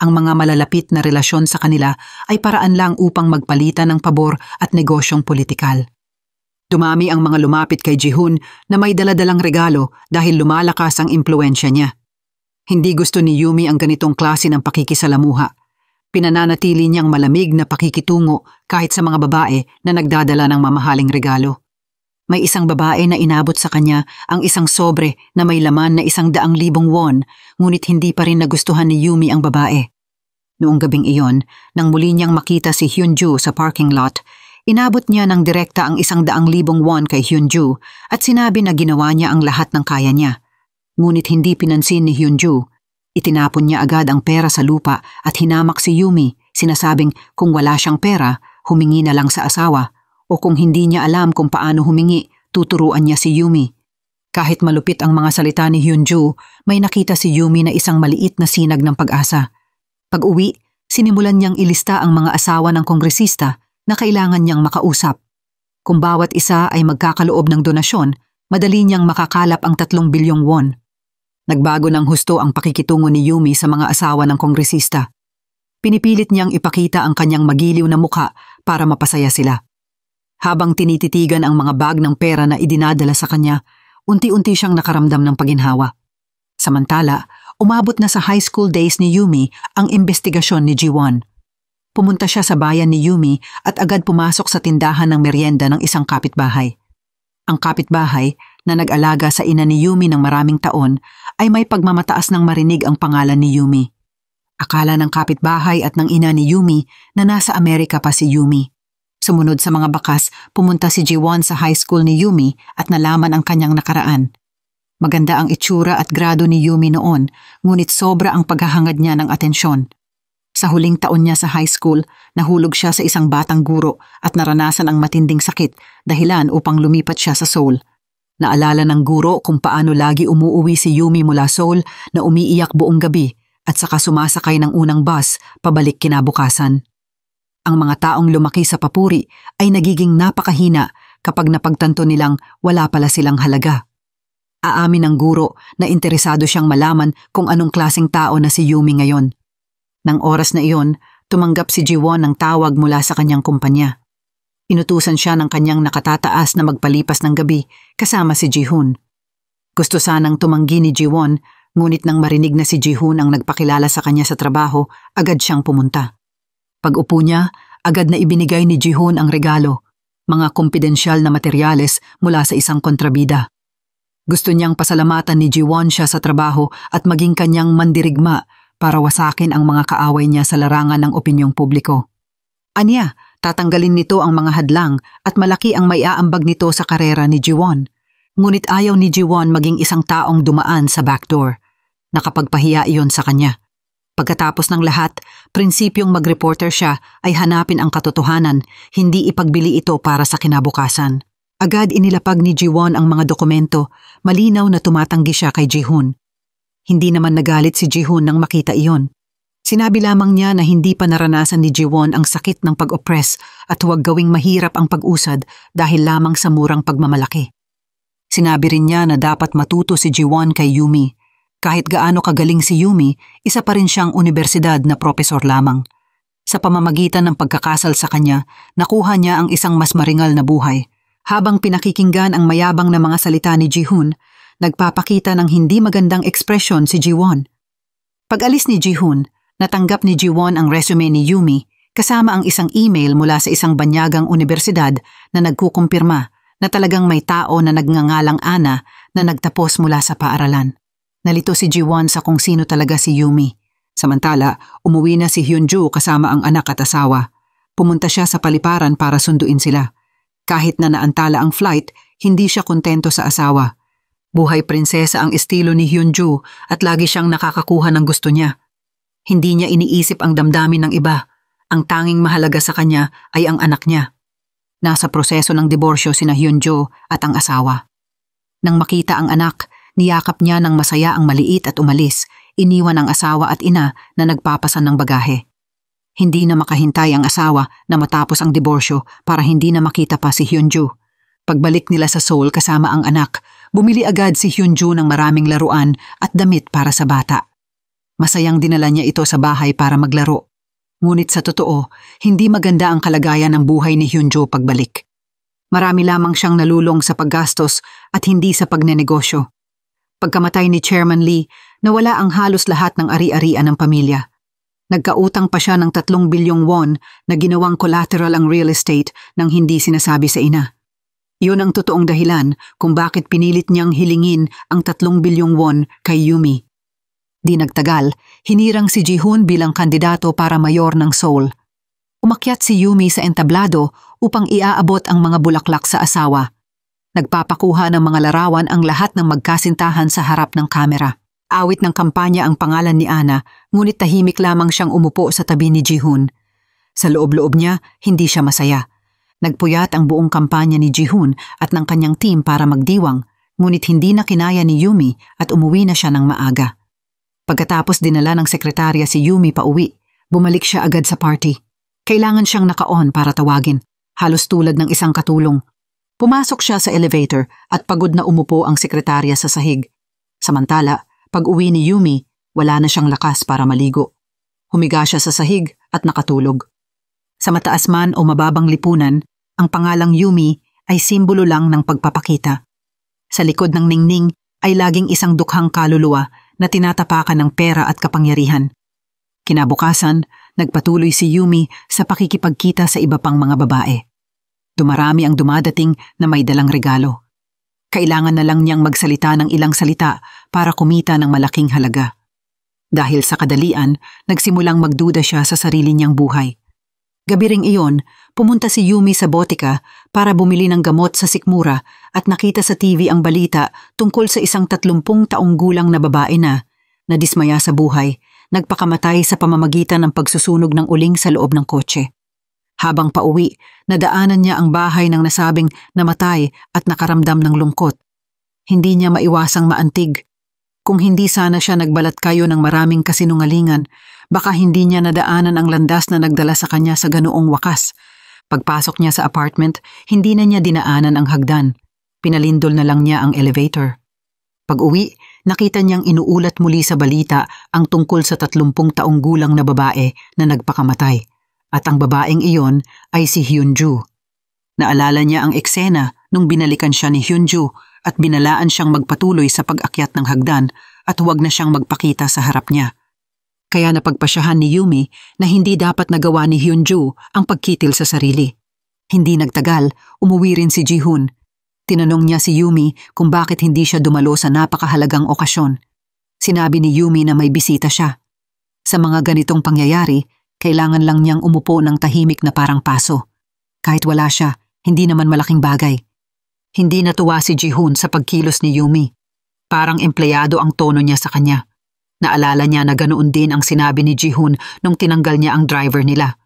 Ang mga malalapit na relasyon sa kanila ay paraan lang upang magpalitan ng pabor at negosyong politikal. Dumami ang mga lumapit kay Ji-hoon na may daladalang regalo dahil lumalakas ang impluensya niya. Hindi gusto ni Yumi ang ganitong klase ng pakikisalamuha. Pinananatili niyang malamig na pakikitungo kahit sa mga babae na nagdadala ng mamahaling regalo. May isang babae na inabot sa kanya ang isang sobre na may laman na 100,000 won, ngunit hindi pa rin nagustuhan ni Yumi ang babae. Noong gabing iyon, nang muli niyang makita si Hyunju sa parking lot, inabot niya ng direkta ang 100,000 won kay Hyunju at sinabi na ginawa niya ang lahat ng kaya niya. Ngunit hindi pinansin ni Hyunju. Itinapon niya agad ang pera sa lupa at hinamak si Yumi, sinasabing kung wala siyang pera, humingi na lang sa asawa, o kung hindi niya alam kung paano humingi, tuturuan niya si Yumi. Kahit malupit ang mga salita ni Hyunju, may nakita si Yumi na isang maliit na sinag ng pag-asa. Pag-uwi, sinimulan niyang ilista ang mga asawa ng kongresista na kailangan niyang makausap. Kung bawat isa ay magkakaloob ng donasyon, madali niyang makakalap ang 3 bilyong won. Nagbago ng husto ang pakikitungo ni Yumi sa mga asawa ng kongresista. Pinipilit niyang ipakita ang kanyang magiliw na mukha para mapasaya sila. Habang tinititigan ang mga bag ng pera na idinadala sa kanya, unti-unti siyang nakaramdam ng paginhawa. Samantala, umabot na sa high school days ni Yumi ang investigasyon ni Ji-won. Pumunta siya sa bayan ni Yumi at agad pumasok sa tindahan ng merienda ng isang kapitbahay. Ang kapitbahay, na nag-alaga sa ina ni Yumi ng maraming taon, ay may pagmamataas ng marinig ang pangalan ni Yumi. Akala ng kapitbahay at ng ina ni Yumi na nasa Amerika pa si Yumi. Sumunod sa mga bakas, pumunta si Ji-won sa high school ni Yumi at nalaman ang kanyang nakaraan. Maganda ang itsura at grado ni Yumi noon, ngunit sobra ang paghahangad niya ng atensyon. Sa huling taon niya sa high school, nahulog siya sa isang batang guro at naranasan ang matinding sakit, dahilan upang lumipat siya sa Seoul. Naalala ng guro kung paano lagi umuuwi si Yumi mula Seoul na umiiyak buong gabi at saka sumasakay ng unang bus pabalik kinabukasan. Ang mga taong lumaki sa papuri ay nagiging napakahina kapag napagtanto nilang wala pala silang halaga. Aamin ng guro na interesado siyang malaman kung anong klaseng tao na si Yumi ngayon. Nang oras na iyon, tumanggap si Ji-won ng tawag mula sa kanyang kumpanya. Inutusan siya ng kanyang nakatataas na magpalipas ng gabi kasama si Ji-hoon. Gusto sanang tumanggi ni Ji-won, ngunit nang marinig na si Ji-hoon ang nagpakilala sa kanya sa trabaho, agad siyang pumunta. Pag-upo niya, agad na ibinigay ni Ji-hoon ang regalo, mga kumpidensyal na materyales mula sa isang kontrabida. Gusto niyang pasalamatan ni Ji-won siya sa trabaho at maging kanyang mandirigma para wasakin ang mga kaaway niya sa larangan ng opinyong publiko. Anya, tatanggalin nito ang mga hadlang at malaki ang maiaambag nito sa karera ni Ji-won. Ngunit ayaw ni Ji-won maging isang taong dumaan sa backdoor. Nakapagpahiya iyon sa kanya. Pagkatapos ng lahat, prinsipyong mag-reporter siya ay hanapin ang katotohanan, hindi ipagbili ito para sa kinabukasan. Agad inilapag ni Ji-won ang mga dokumento, malinaw na tumatanggi siya kay Ji-hoon. Hindi naman nagalit si Ji-hoon nang makita iyon. Sinabi lamang niya na hindi pa naranasan ni Ji-won ang sakit ng pag-oppress at huwag gawing mahirap ang pag-usad dahil lamang sa murang pagmamalaki. Sinabi rin niya na dapat matuto si Ji-won kay Yumi. Kahit gaano kagaling si Yumi, isa pa rin siyang unibersidad na propesor lamang. Sa pamamagitan ng pagkakasal sa kanya, nakuha niya ang isang mas maringal na buhay. Habang pinakikinggan ang mayabang na mga salita ni Ji-hoon, nagpapakita ng hindi magandang ekspresyon si Ji-won. Pag-alis ni Ji-hoon, natanggap ni Ji-won ang resume ni Yumi kasama ang isang email mula sa isang banyagang unibersidad na nagkukumpirma na talagang may tao na nagngangalang Ana na nagtapos mula sa paaralan. Nalito si Ji-won sa kung sino talaga si Yumi. Samantala, umuwi na si Hyunju kasama ang anak at asawa. Pumunta siya sa paliparan para sunduin sila. Kahit na naantala ang flight, hindi siya kontento sa asawa. Buhay prinsesa ang estilo ni Hyunju at lagi siyang nakakakuha ng gusto niya. Hindi niya iniisip ang damdamin ng iba. Ang tanging mahalaga sa kanya ay ang anak niya. Nasa proseso ng diborsyo sina Hyunjo at ang asawa. Nang makita ang anak, niyakap niya ng masaya ang maliit at umalis, iniwan ang asawa at ina na nagpapasan ng bagahe. Hindi na makahintay ang asawa na matapos ang diborsyo para hindi na makita pa si Hyunjo. Pagbalik nila sa Seoul kasama ang anak, bumili agad si Hyunjo ng maraming laruan at damit para sa bata. Masayang dinala niya ito sa bahay para maglaro. Ngunit sa totoo, hindi maganda ang kalagayan ng buhay ni Hyunjo pagbalik. Marami lamang siyang nalulong sa paggastos at hindi sa pagnenegosyo. Pagkamatay ni Chairman Lee, nawala ang halos lahat ng ari-arian ng pamilya. Nagkautang pa siya ng 3 bilyong won na ginawang collateral ang real estate nang hindi sinasabi sa ina. Yun ang totoong dahilan kung bakit pinilit niyang hilingin ang 3 bilyong won kay Yumi. Di nagtagal, hinirang si Ji-hoon bilang kandidato para mayor ng Seoul. Umakyat si Yumi sa entablado upang iaabot ang mga bulaklak sa asawa. Nagpapakuha ng mga larawan ang lahat ng magkasintahan sa harap ng kamera. Awit ng kampanya ang pangalan ni Ana, ngunit tahimik lamang siyang umupo sa tabi ni Ji-hoon. Sa loob-loob niya, hindi siya masaya. Nagpuyat ang buong kampanya ni Ji-hoon at ng kanyang team para magdiwang, ngunit hindi na kinaya ni Yumi at umuwi na siya ng maaga. Pagkatapos dinala ng sekretarya si Yumi pauwi, bumalik siya agad sa party. Kailangan siyang naka-on para tawagin, halos tulad ng isang katulong. Pumasok siya sa elevator at pagod na umupo ang sekretarya sa sahig. Samantala, pag-uwi ni Yumi, wala na siyang lakas para maligo. Humiga siya sa sahig at nakatulog. Sa mataas man o mababang lipunan, ang pangalang Yumi ay simbolo lang ng pagpapakita. Sa likod ng ningning ay laging isang dukhang kaluluwa na tinatapakan ng pera at kapangyarihan. Kinabukasan, nagpatuloy si Yumi sa pakikipagkita sa iba pang mga babae. Dumarami ang dumadating na may dalang regalo. Kailangan na lang niyang magsalita ng ilang salita para kumita ng malaking halaga. Dahil sa kadalian, nagsimulang magduda siya sa sarili niyang buhay. Gabi ring iyon, pumunta si Yumi sa botika para bumili ng gamot sa sikmura at nakita sa TV ang balita tungkol sa isang 30 taong gulang na babae na nadismaya sa buhay, nagpakamatay sa pamamagitan ng pagsusunog ng uling sa loob ng kotse. Habang pauwi, nadaanan niya ang bahay ng nasabing namatay at nakaramdam ng lungkot. Hindi niya maiwasang maantig. Kung hindi sana siya nagbalat kayo ng maraming kasinungalingan, baka hindi niya nadaanan ang landas na nagdala sa kanya sa ganoong wakas. Pagpasok niya sa apartment, hindi na niya dinaanan ang hagdan. Pinalindol na lang niya ang elevator. Pag-uwi, nakita niyang inuulat muli sa balita ang tungkol sa 30 taong gulang na babae na nagpakamatay. At ang babaeng iyon ay si Hyunjo. Naalala niya ang eksena nung binalikan siya ni Hyunjo at binalaan siyang magpatuloy sa pag-akyat ng hagdan at huwag na siyang magpakita sa harap niya. Kaya napagpasyahan ni Yumi na hindi dapat nagawa ni Hyunjo ang pagkitil sa sarili. Hindi nagtagal, umuwi rin si Ji-hoon. Tinanong niya si Yumi kung bakit hindi siya dumalo sa napakahalagang okasyon. Sinabi ni Yumi na may bisita siya. Sa mga ganitong pangyayari, kailangan lang niyang umupo ng tahimik na parang paso. Kahit wala siya, hindi naman malaking bagay. Hindi natuwa si Ji-hoon sa pagkilos ni Yumi. Parang empleyado ang tono niya sa kanya. Naalala niya na ganoon din ang sinabi ni Ji-hoon nung tinanggal niya ang driver nila.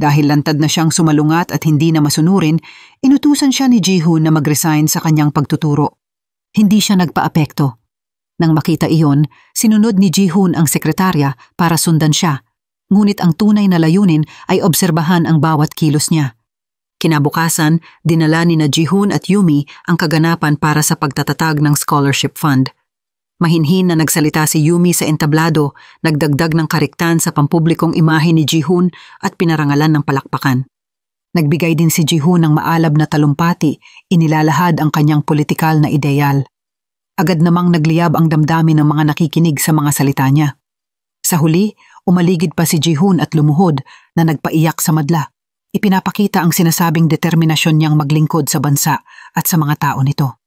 Dahil lantad na siyang sumalungat at hindi na masunurin, inutusan siya ni Ji-hoon na mag-resign sa kanyang pagtuturo. Hindi siya nagpaapekto. Nang makita iyon, sinunod ni Ji-hoon ang sekretarya para sundan siya. Ngunit ang tunay na layunin ay obserbahan ang bawat kilos niya. Kinabukasan, dinala ni na Ji-hoon at Yumi ang kaganapan para sa pagtatatag ng scholarship fund. Mahinhin na nagsalita si Yumi sa entablado, nagdagdag ng kariktan sa pampublikong imahe ni Ji-hoon at pinarangalan ng palakpakan. Nagbigay din si Ji-hoon ng maalab na talumpati, inilalahad ang kanyang politikal na ideyal. Agad namang nagliyab ang damdamin ng mga nakikinig sa mga salita niya. Sa huli, umaligid pa si Ji-hoon at lumuhod na nagpaiyak sa madla. Ipinapakita ang sinasabing determinasyon niyang maglingkod sa bansa at sa mga tao nito.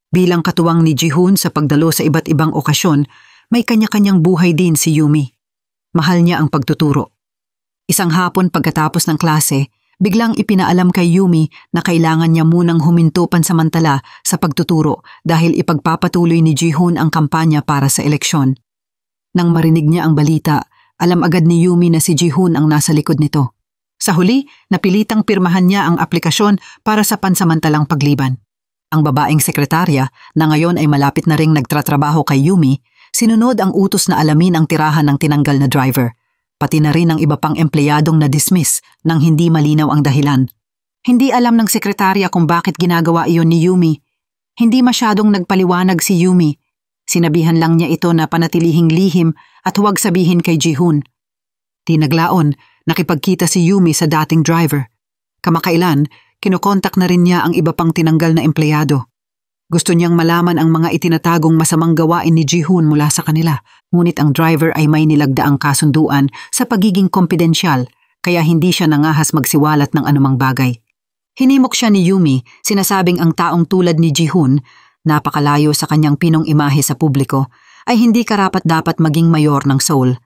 Bilang katuwang ni Ji-hoon sa pagdalo sa iba't ibang okasyon, may kanya-kanyang buhay din si Yumi. Mahal niya ang pagtuturo. Isang hapon pagkatapos ng klase, biglang ipinaalam kay Yumi na kailangan niya munang huminto pansamantala sa pagtuturo dahil ipagpapatuloy ni Ji-hoon ang kampanya para sa eleksyon. Nang marinig niya ang balita, Alam agad ni Yumi na si Ji-hoon ang nasa likod nito. Sa huli, napilitang pirmahan niya ang aplikasyon para sa pansamantalang pagliban. Ang babaeng sekretarya, na ngayon ay malapit na ring nagtratrabaho kay Yumi, sinunod ang utos na alamin ang tirahan ng tinanggal na driver, pati na rin ang iba pang empleyadong na-dismiss nang hindi malinaw ang dahilan. Hindi alam ng sekretarya kung bakit ginagawa iyon ni Yumi. Hindi masyadong nagpaliwanag si Yumi. Sinabihan lang niya ito na panatilihing lihim at huwag sabihin kay Ji-hoon. Di naglaon, nakipagkita si Yumi sa dating driver. Kamakailan, kinokontak na rin niya ang iba pang tinanggal na empleyado. Gusto niyang malaman ang mga itinatagong masamang gawain ni Ji-hoon mula sa kanila, ngunit ang driver ay may nilagdaang kasunduan sa pagiging kompidensyal, kaya hindi siya nangahas magsiwalat ng anumang bagay. Hinimok siya ni Yumi, sinasabing ang taong tulad ni Ji-hoon, napakalayo sa kanyang pinong imahe sa publiko, ay hindi karapat-dapat maging mayor ng Seoul.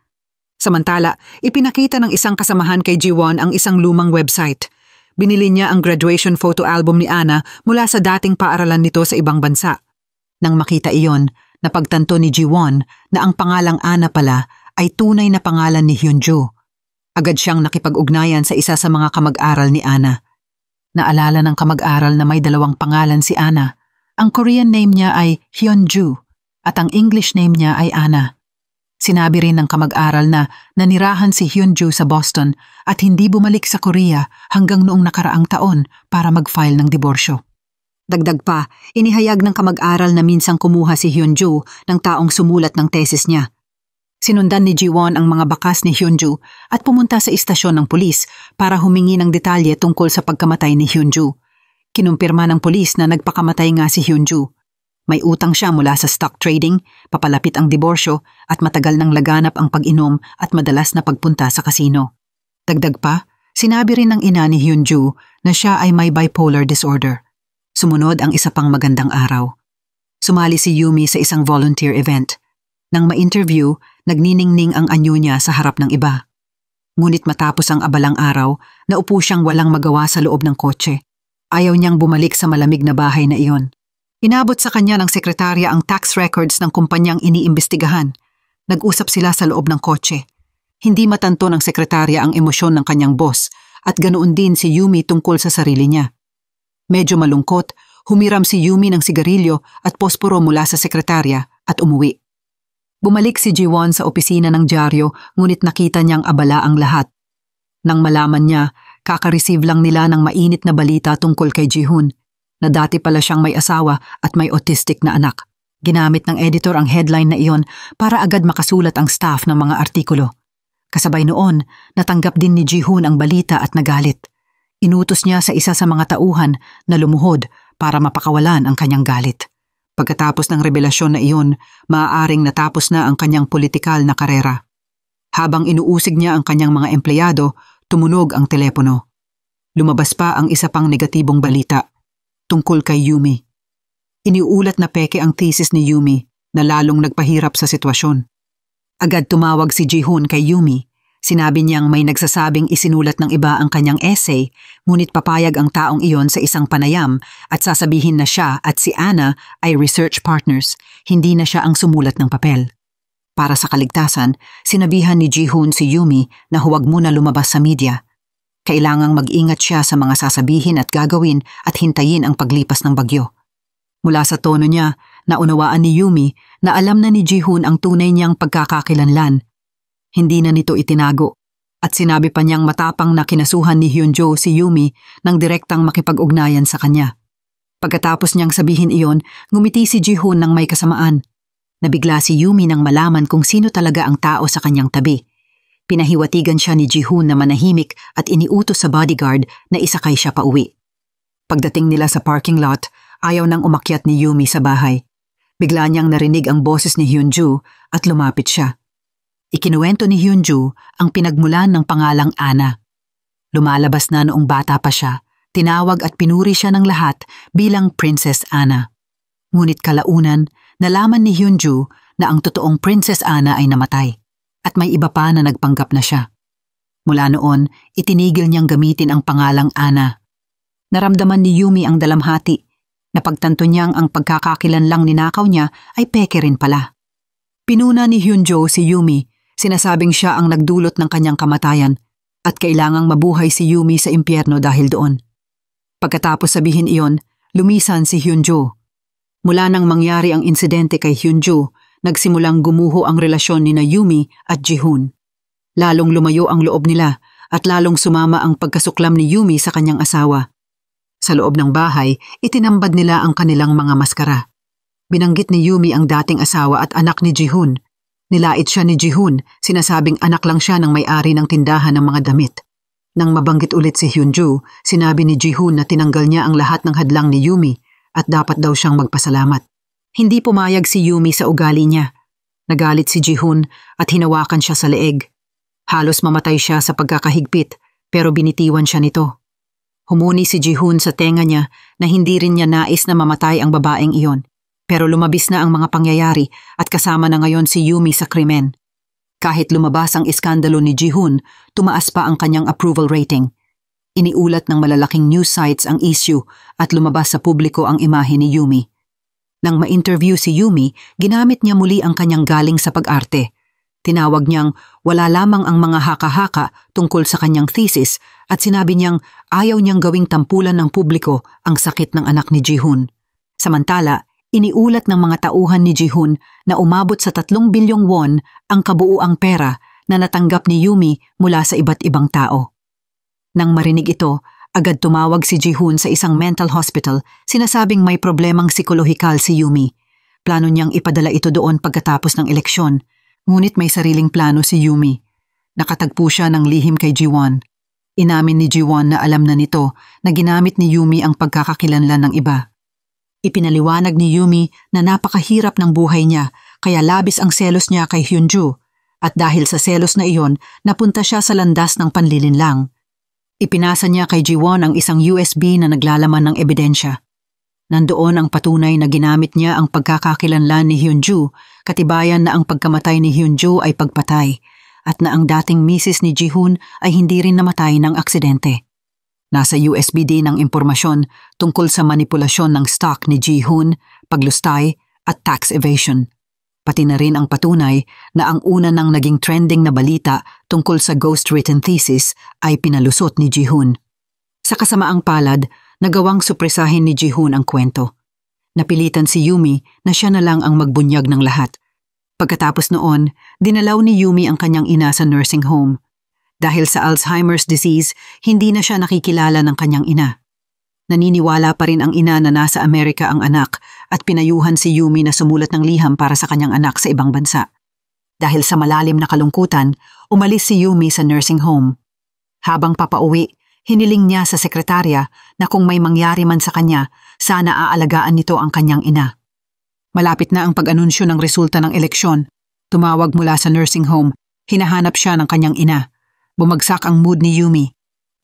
Samantala, ipinakita ng isang kasamahan kay Ji-won ang isang lumang website. Binili niya ang graduation photo album ni Ana mula sa dating paaralan nito sa ibang bansa. Nang makita iyon, napagtanto ni Ji-won na ang pangalang Ana pala ay tunay na pangalan ni Hyunju. Agad siyang nakipag-ugnayan sa isa sa mga kamag-aral ni Ana. Naalala ng kamag-aral na may dalawang pangalan si Ana. Ang Korean name niya ay Hyunju at ang English name niya ay Ana. Sinabi rin ng kamag-aral na nanirahan si Hyunju sa Boston at hindi bumalik sa Korea hanggang noong nakaraang taon para mag-file ng diborsyo. Dagdag pa, inihayag ng kamag-aral na minsang kumuha si Hyunju ng taong sumulat ng tesis niya. Sinundan ni Ji-won ang mga bakas ni Hyunju at pumunta sa istasyon ng pulis para humingi ng detalye tungkol sa pagkamatay ni Hyunju. Kinumpirma ng pulis na nagpakamatay nga si Hyunju. May utang siya mula sa stock trading, papalapit ang diborsyo at matagal nang laganap ang pag-inom at madalas na pagpunta sa kasino. Dagdag pa, sinabi rin ng ina ni Hyunju na siya ay may bipolar disorder. Sumunod ang isa pang magandang araw. Sumali si Yumi sa isang volunteer event. Nang ma-interview, nagniningning ang anyo niya sa harap ng iba. Ngunit matapos ang abalang araw, naupo siyang walang magawa sa loob ng kotse. Ayaw niyang bumalik sa malamig na bahay na iyon. Inabot sa kanya ng sekretarya ang tax records ng kumpanyang iniimbestigahan. Nag-usap sila sa loob ng kotse. Hindi matanto ng sekretarya ang emosyon ng kanyang boss at ganoon din si Yumi tungkol sa sarili niya. Medyo malungkot, humiram si Yumi ng sigarilyo at posporo mula sa sekretarya at umuwi. Bumalik si Ji-won sa opisina ng dyaryo ngunit nakita niyang abala ang lahat. Nang malaman niya, kaka-receive lang nila ng mainit na balita tungkol kay Ji-hoon na dati pala siyang may asawa at may autistic na anak. Ginamit ng editor ang headline na iyon para agad makasulat ang staff ng mga artikulo. Kasabay noon, natanggap din ni Ji-hoon ang balita at nagalit. Inutos niya sa isa sa mga tauhan na lumuhod para mapakawalan ang kanyang galit. Pagkatapos ng revelasyon na iyon, maaaring natapos na ang kanyang politikal na karera. Habang inuusig niya ang kanyang mga empleyado, tumunog ang telepono. Lumabas pa ang isa pang negatibong balita, tungkol kay Yumi. Iniuulat na peke ang thesis ni Yumi na lalong nagpahirap sa sitwasyon. Agad tumawag si Ji-hoon kay Yumi. Sinabi niyang may nagsasabing isinulat ng iba ang kanyang essay, ngunit papayag ang taong iyon sa isang panayam at sasabihin na siya at si Ana ay research partners, hindi na siya ang sumulat ng papel. Para sa kaligtasan, sinabihan ni Ji-hoon si Yumi na huwag muna lumabas sa media. Kailangang mag-ingat siya sa mga sasabihin at gagawin at hintayin ang paglipas ng bagyo. Mula sa tono niya, naunawaan ni Yumi na alam na ni Ji-hoon ang tunay niyang pagkakakilanlan. Hindi na nito itinago at sinabi pa niyang matapang na kinasuhan ni Hyunjo si Yumi nang direktang makipag-ugnayan sa kanya. Pagkatapos niyang sabihin iyon, ngumiti si Ji-hoon ng may kasamaan. Nabigla si Yumi nang malaman kung sino talaga ang tao sa kanyang tabi. Pinahiwatigan siya ni Ji-hoon na manahimik at iniutos sa bodyguard na isakay siya pauwi. Pagdating nila sa parking lot, ayaw nang umakyat ni Yumi sa bahay. Bigla niyang narinig ang boses ni Hyunju at lumapit siya. Ikinuwento ni Hyunju ang pinagmulan ng pangalang Ana. Lumalabas na noong bata pa siya, tinawag at pinuri siya ng lahat bilang Princess Ana. Ngunit kalaunan, nalaman ni Hyunju na ang totoong Princess Ana ay namatay at may iba pa na nagpanggap na siya. Mula noon, itinigil niyang gamitin ang pangalang Ana. Naramdaman ni Yumi ang dalamhati. Napagtanto niyang ang pagkakakilanlang ninakaw niya ay peke rin pala. Pinuna ni Hyunjo si Yumi Sinasabing siya ang nagdulot ng kanyang kamatayan at kailangang mabuhay si Yumi sa impyerno dahil doon. Pagkatapos sabihin iyon, lumisan si Hyunjo. Mula nang mangyari ang insidente kay Hyunjo, nagsimulang gumuho ang relasyon ni Yumi at Jihoon. Lalong lumayo ang loob nila at lalong sumama ang pagkasuklam ni Yumi sa kanyang asawa. Sa loob ng bahay, itinambad nila ang kanilang mga maskara. Binanggit ni Yumi ang dating asawa at anak ni Jihoon. Nilait siya ni Jihoon, sinasabing anak lang siya ng may-ari ng tindahan ng mga damit. Nang mabanggit ulit si Hyunjo, sinabi ni Jihoon na tinanggal niya ang lahat ng hadlang ni Yumi at dapat daw siyang magpasalamat. Hindi pumayag si Yumi sa ugali niya. Nagalit si Jihoon at hinawakan siya sa leeg. Halos mamatay siya sa pagkakahigpit pero binitiwan siya nito. Humuni si Jihoon sa tenga niya na hindi rin niya nais na mamatay ang babaeng iyon. Pero lumabis na ang mga pangyayari at kasama na ngayon si Yumi sa krimen. Kahit lumabas ang iskandalo ni Jihoon, tumaas pa ang kanyang approval rating. Iniulat ng malalaking news sites ang issue at lumabas sa publiko ang imahe ni Yumi. Nang ma-interview si Yumi, ginamit niya muli ang kanyang galing sa pag-arte. Tinawag niyang wala lamang ang mga haka-haka tungkol sa kanyang thesis at sinabi niyang ayaw niyang gawing tampulan ng publiko ang sakit ng anak ni Jihoon. Samantala, iniulat ng mga tauhan ni Jihoon na umabot sa 3 bilyong won ang kabuuang pera na natanggap ni Yumi mula sa iba't ibang tao. Nang marinig ito, agad tumawag si Jihoon sa isang mental hospital, sinasabing may problemang psikolohikal si Yumi. Plano niyang ipadala ito doon pagkatapos ng eleksyon, ngunit may sariling plano si Yumi. Nakatagpo siya ng lihim kay Jiwon. Inamin ni Jiwon na alam na nito na ginamit ni Yumi ang pagkakakilanlan ng iba. Ipinaliwanag ni Yumi na napakahirap ng buhay niya kaya labis ang selos niya kay Hyunjo at dahil sa selos na iyon napunta siya sa landas ng panlilinlang. Ipinasa niya kay Jiwon ang isang USB na naglalaman ng ebidensya. Nandoon ang patunay na ginamit niya ang pagkakakilanlan ni Hyunjo, katibayan na ang pagkamatay ni Hyunjo ay pagpatay at na ang dating misis ni Jihoon ay hindi rin namatay ng aksidente. Nasa USB din ang impormasyon tungkol sa manipulasyon ng stock ni Jihoon, paglustay at tax evasion. Pati na rin ang patunay na ang una nang naging trending na balita tungkol sa ghost-written thesis ay pinalusot ni Jihoon. Sa kasamaang palad, nagawang supresahin ni Jihoon ang kwento. Napilitan si Yumi na siya na lang ang magbunyag ng lahat. Pagkatapos noon, dinalaw ni Yumi ang kanyang ina sa nursing home. Dahil sa Alzheimer's disease, hindi na siya nakikilala ng kanyang ina. Naniniwala pa rin ang ina na nasa Amerika ang anak at pinayuhan si Yumi na sumulat ng liham para sa kanyang anak sa ibang bansa. Dahil sa malalim na kalungkutan, umalis si Yumi sa nursing home. Habang papauwi, hiniling niya sa sekretarya na kung may mangyari man sa kanya, sana aalagaan nito ang kanyang ina. Malapit na ang pag-anunsyo ng resulta ng eleksyon. Tumawag mula sa nursing home, hinahanap siya ng kanyang ina. Bumagsak ang mood ni Yumi.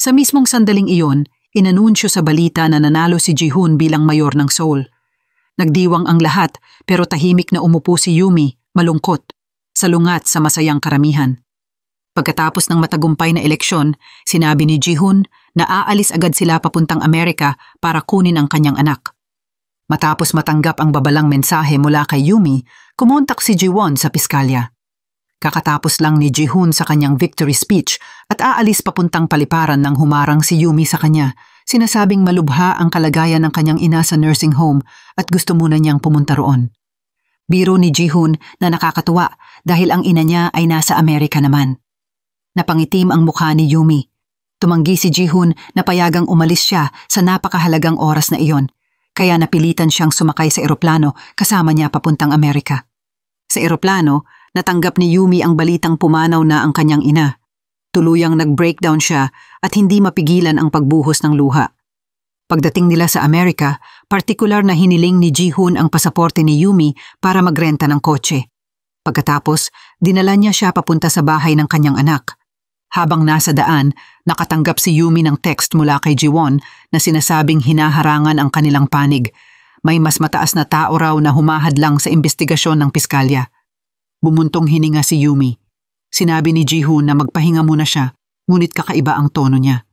Sa mismong sandaling iyon, inanunsyo sa balita na nanalo si Jihoon bilang mayor ng Seoul. Nagdiwang ang lahat pero tahimik na umupo si Yumi, malungkot, salungat sa masayang karamihan. Pagkatapos ng matagumpay na eleksyon, sinabi ni Jihoon na aalis agad sila papuntang Amerika para kunin ang kanyang anak. Matapos matanggap ang babalang mensahe mula kay Yumi, kumontak si Jiwon sa piskalya. Kakatapos lang ni Jihoon sa kanyang victory speech at aalis papuntang paliparan nang humarang si Yumi sa kanya, sinasabing malubha ang kalagayan ng kanyang ina sa nursing home at gusto muna niyang pumunta roon. Biro ni Jihoon na nakakatuwa dahil ang ina niya ay nasa Amerika naman. Napangitim ang mukha ni Yumi. Tumanggi si Jihoon na payagang umalis siya sa napakahalagang oras na iyon, kaya napilitan siyang sumakay sa eroplano kasama niya papuntang Amerika. Sa eroplano, natanggap ni Yumi ang balitang pumanaw na ang kanyang ina. Tuluyang nag-breakdown siya at hindi mapigilan ang pagbuhos ng luha. Pagdating nila sa Amerika, partikular na hiniling ni Jihoon ang pasaporte ni Yumi para magrenta ng kotse. Pagkatapos, dinala niya siya papunta sa bahay ng kanyang anak. Habang nasa daan, nakatanggap si Yumi ng text mula kay Jiwon na sinasabing hinaharangan ang kanilang panig. May mas mataas na tao raw na humahadlang sa investigasyon ng piskalya. Bumuntong hininga si Yumi. Sinabi ni Jihoon na magpahinga muna siya, ngunit kakaiba ang tono niya.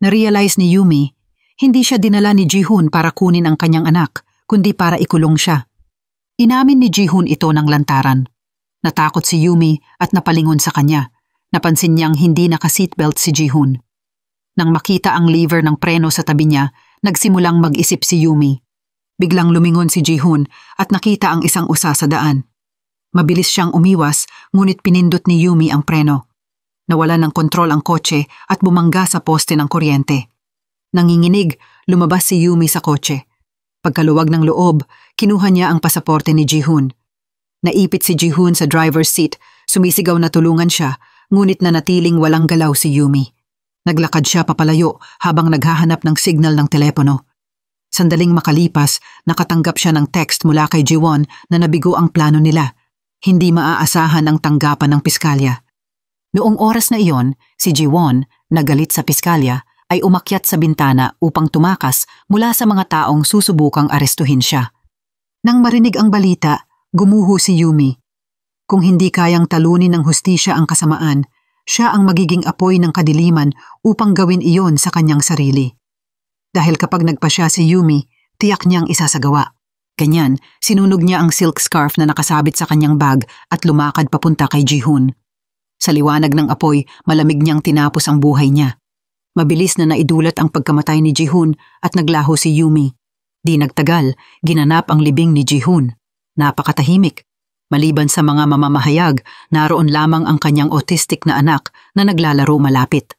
Narealize ni Yumi, hindi siya dinala ni Jihoon para kunin ang kanyang anak, kundi para ikulong siya. Inamin ni Jihoon ito ng lantaran. Natakot si Yumi at napalingon sa kanya. Napansin niyang hindi naka-seatbelt si Ji-hoon. Nang makita ang lever ng preno sa tabi niya, nagsimulang mag-isip si Yumi. Biglang lumingon si Ji-hoon at nakita ang isang usa sa daan. Mabilis siyang umiwas, ngunit pinindot ni Yumi ang preno. Nawalan ng kontrol ang kotse at bumangga sa poste ng kuryente. Nanginginig, lumabas si Yumi sa kotse. Pagkaluwag ng loob, kinuha niya ang pasaporte ni Ji-hoon. Naipit si Ji-hoon sa driver's seat, sumisigaw na tulungan siya, ngunit nanatiling walang galaw si Yumi. Naglakad siya papalayo habang naghahanap ng signal ng telepono. Sandaling makalipas, nakatanggap siya ng text mula kay Ji-won na nabigo ang plano nila. Hindi maaasahan ang tanggapan ng piskalya. Noong oras na iyon, si Ji-won, nagalit sa piskalya, ay umakyat sa bintana upang tumakas mula sa mga taong susubukang arestuhin siya. Nang marinig ang balita, gumuho si Yumi. Kung hindi kayang talunin ng hustisya ang kasamaan, siya ang magiging apoy ng kadiliman upang gawin iyon sa kanyang sarili. Dahil kapag nagpasya si Yumi, tiyak niyang isasagawa. Ganyan, sinunog niya ang silk scarf na nakasabit sa kanyang bag at lumakad papunta kay Ji-hoon. Sa liwanag ng apoy, malamig niyang tinapos ang buhay niya. Mabilis na naidulat ang pagkamatay ni Ji-hoon at naglaho si Yumi. Di nagtagal, ginanap ang libing ni Ji-hoon. Napakatahimik. Maliban sa mga mamamahayag, naroon lamang ang kanyang autistic na anak na naglalaro malapit.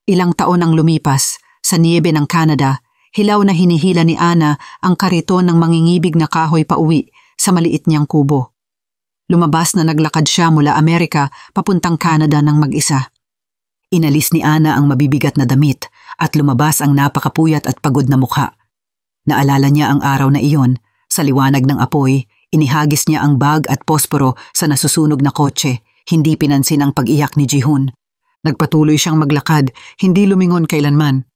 Ilang taon ang lumipas, sa niyebe ng Canada, hilaw na hinihila ni Ana ang kariton ng mangingibig na kahoy pauwi sa maliit niyang kubo. Lumabas na naglakad siya mula Amerika papuntang Canada ng mag-isa. Inalis ni Ana ang mabibigat na damit at lumabas ang napakapuyat at pagod na mukha. Naalala niya ang araw na iyon, sa liwanag ng apoy, inihagis niya ang bag at posporo sa nasusunog na kotse, hindi pinansin ang pag-iyak ni Ji-hoon. Nagpatuloy siyang maglakad, hindi lumingon kailanman.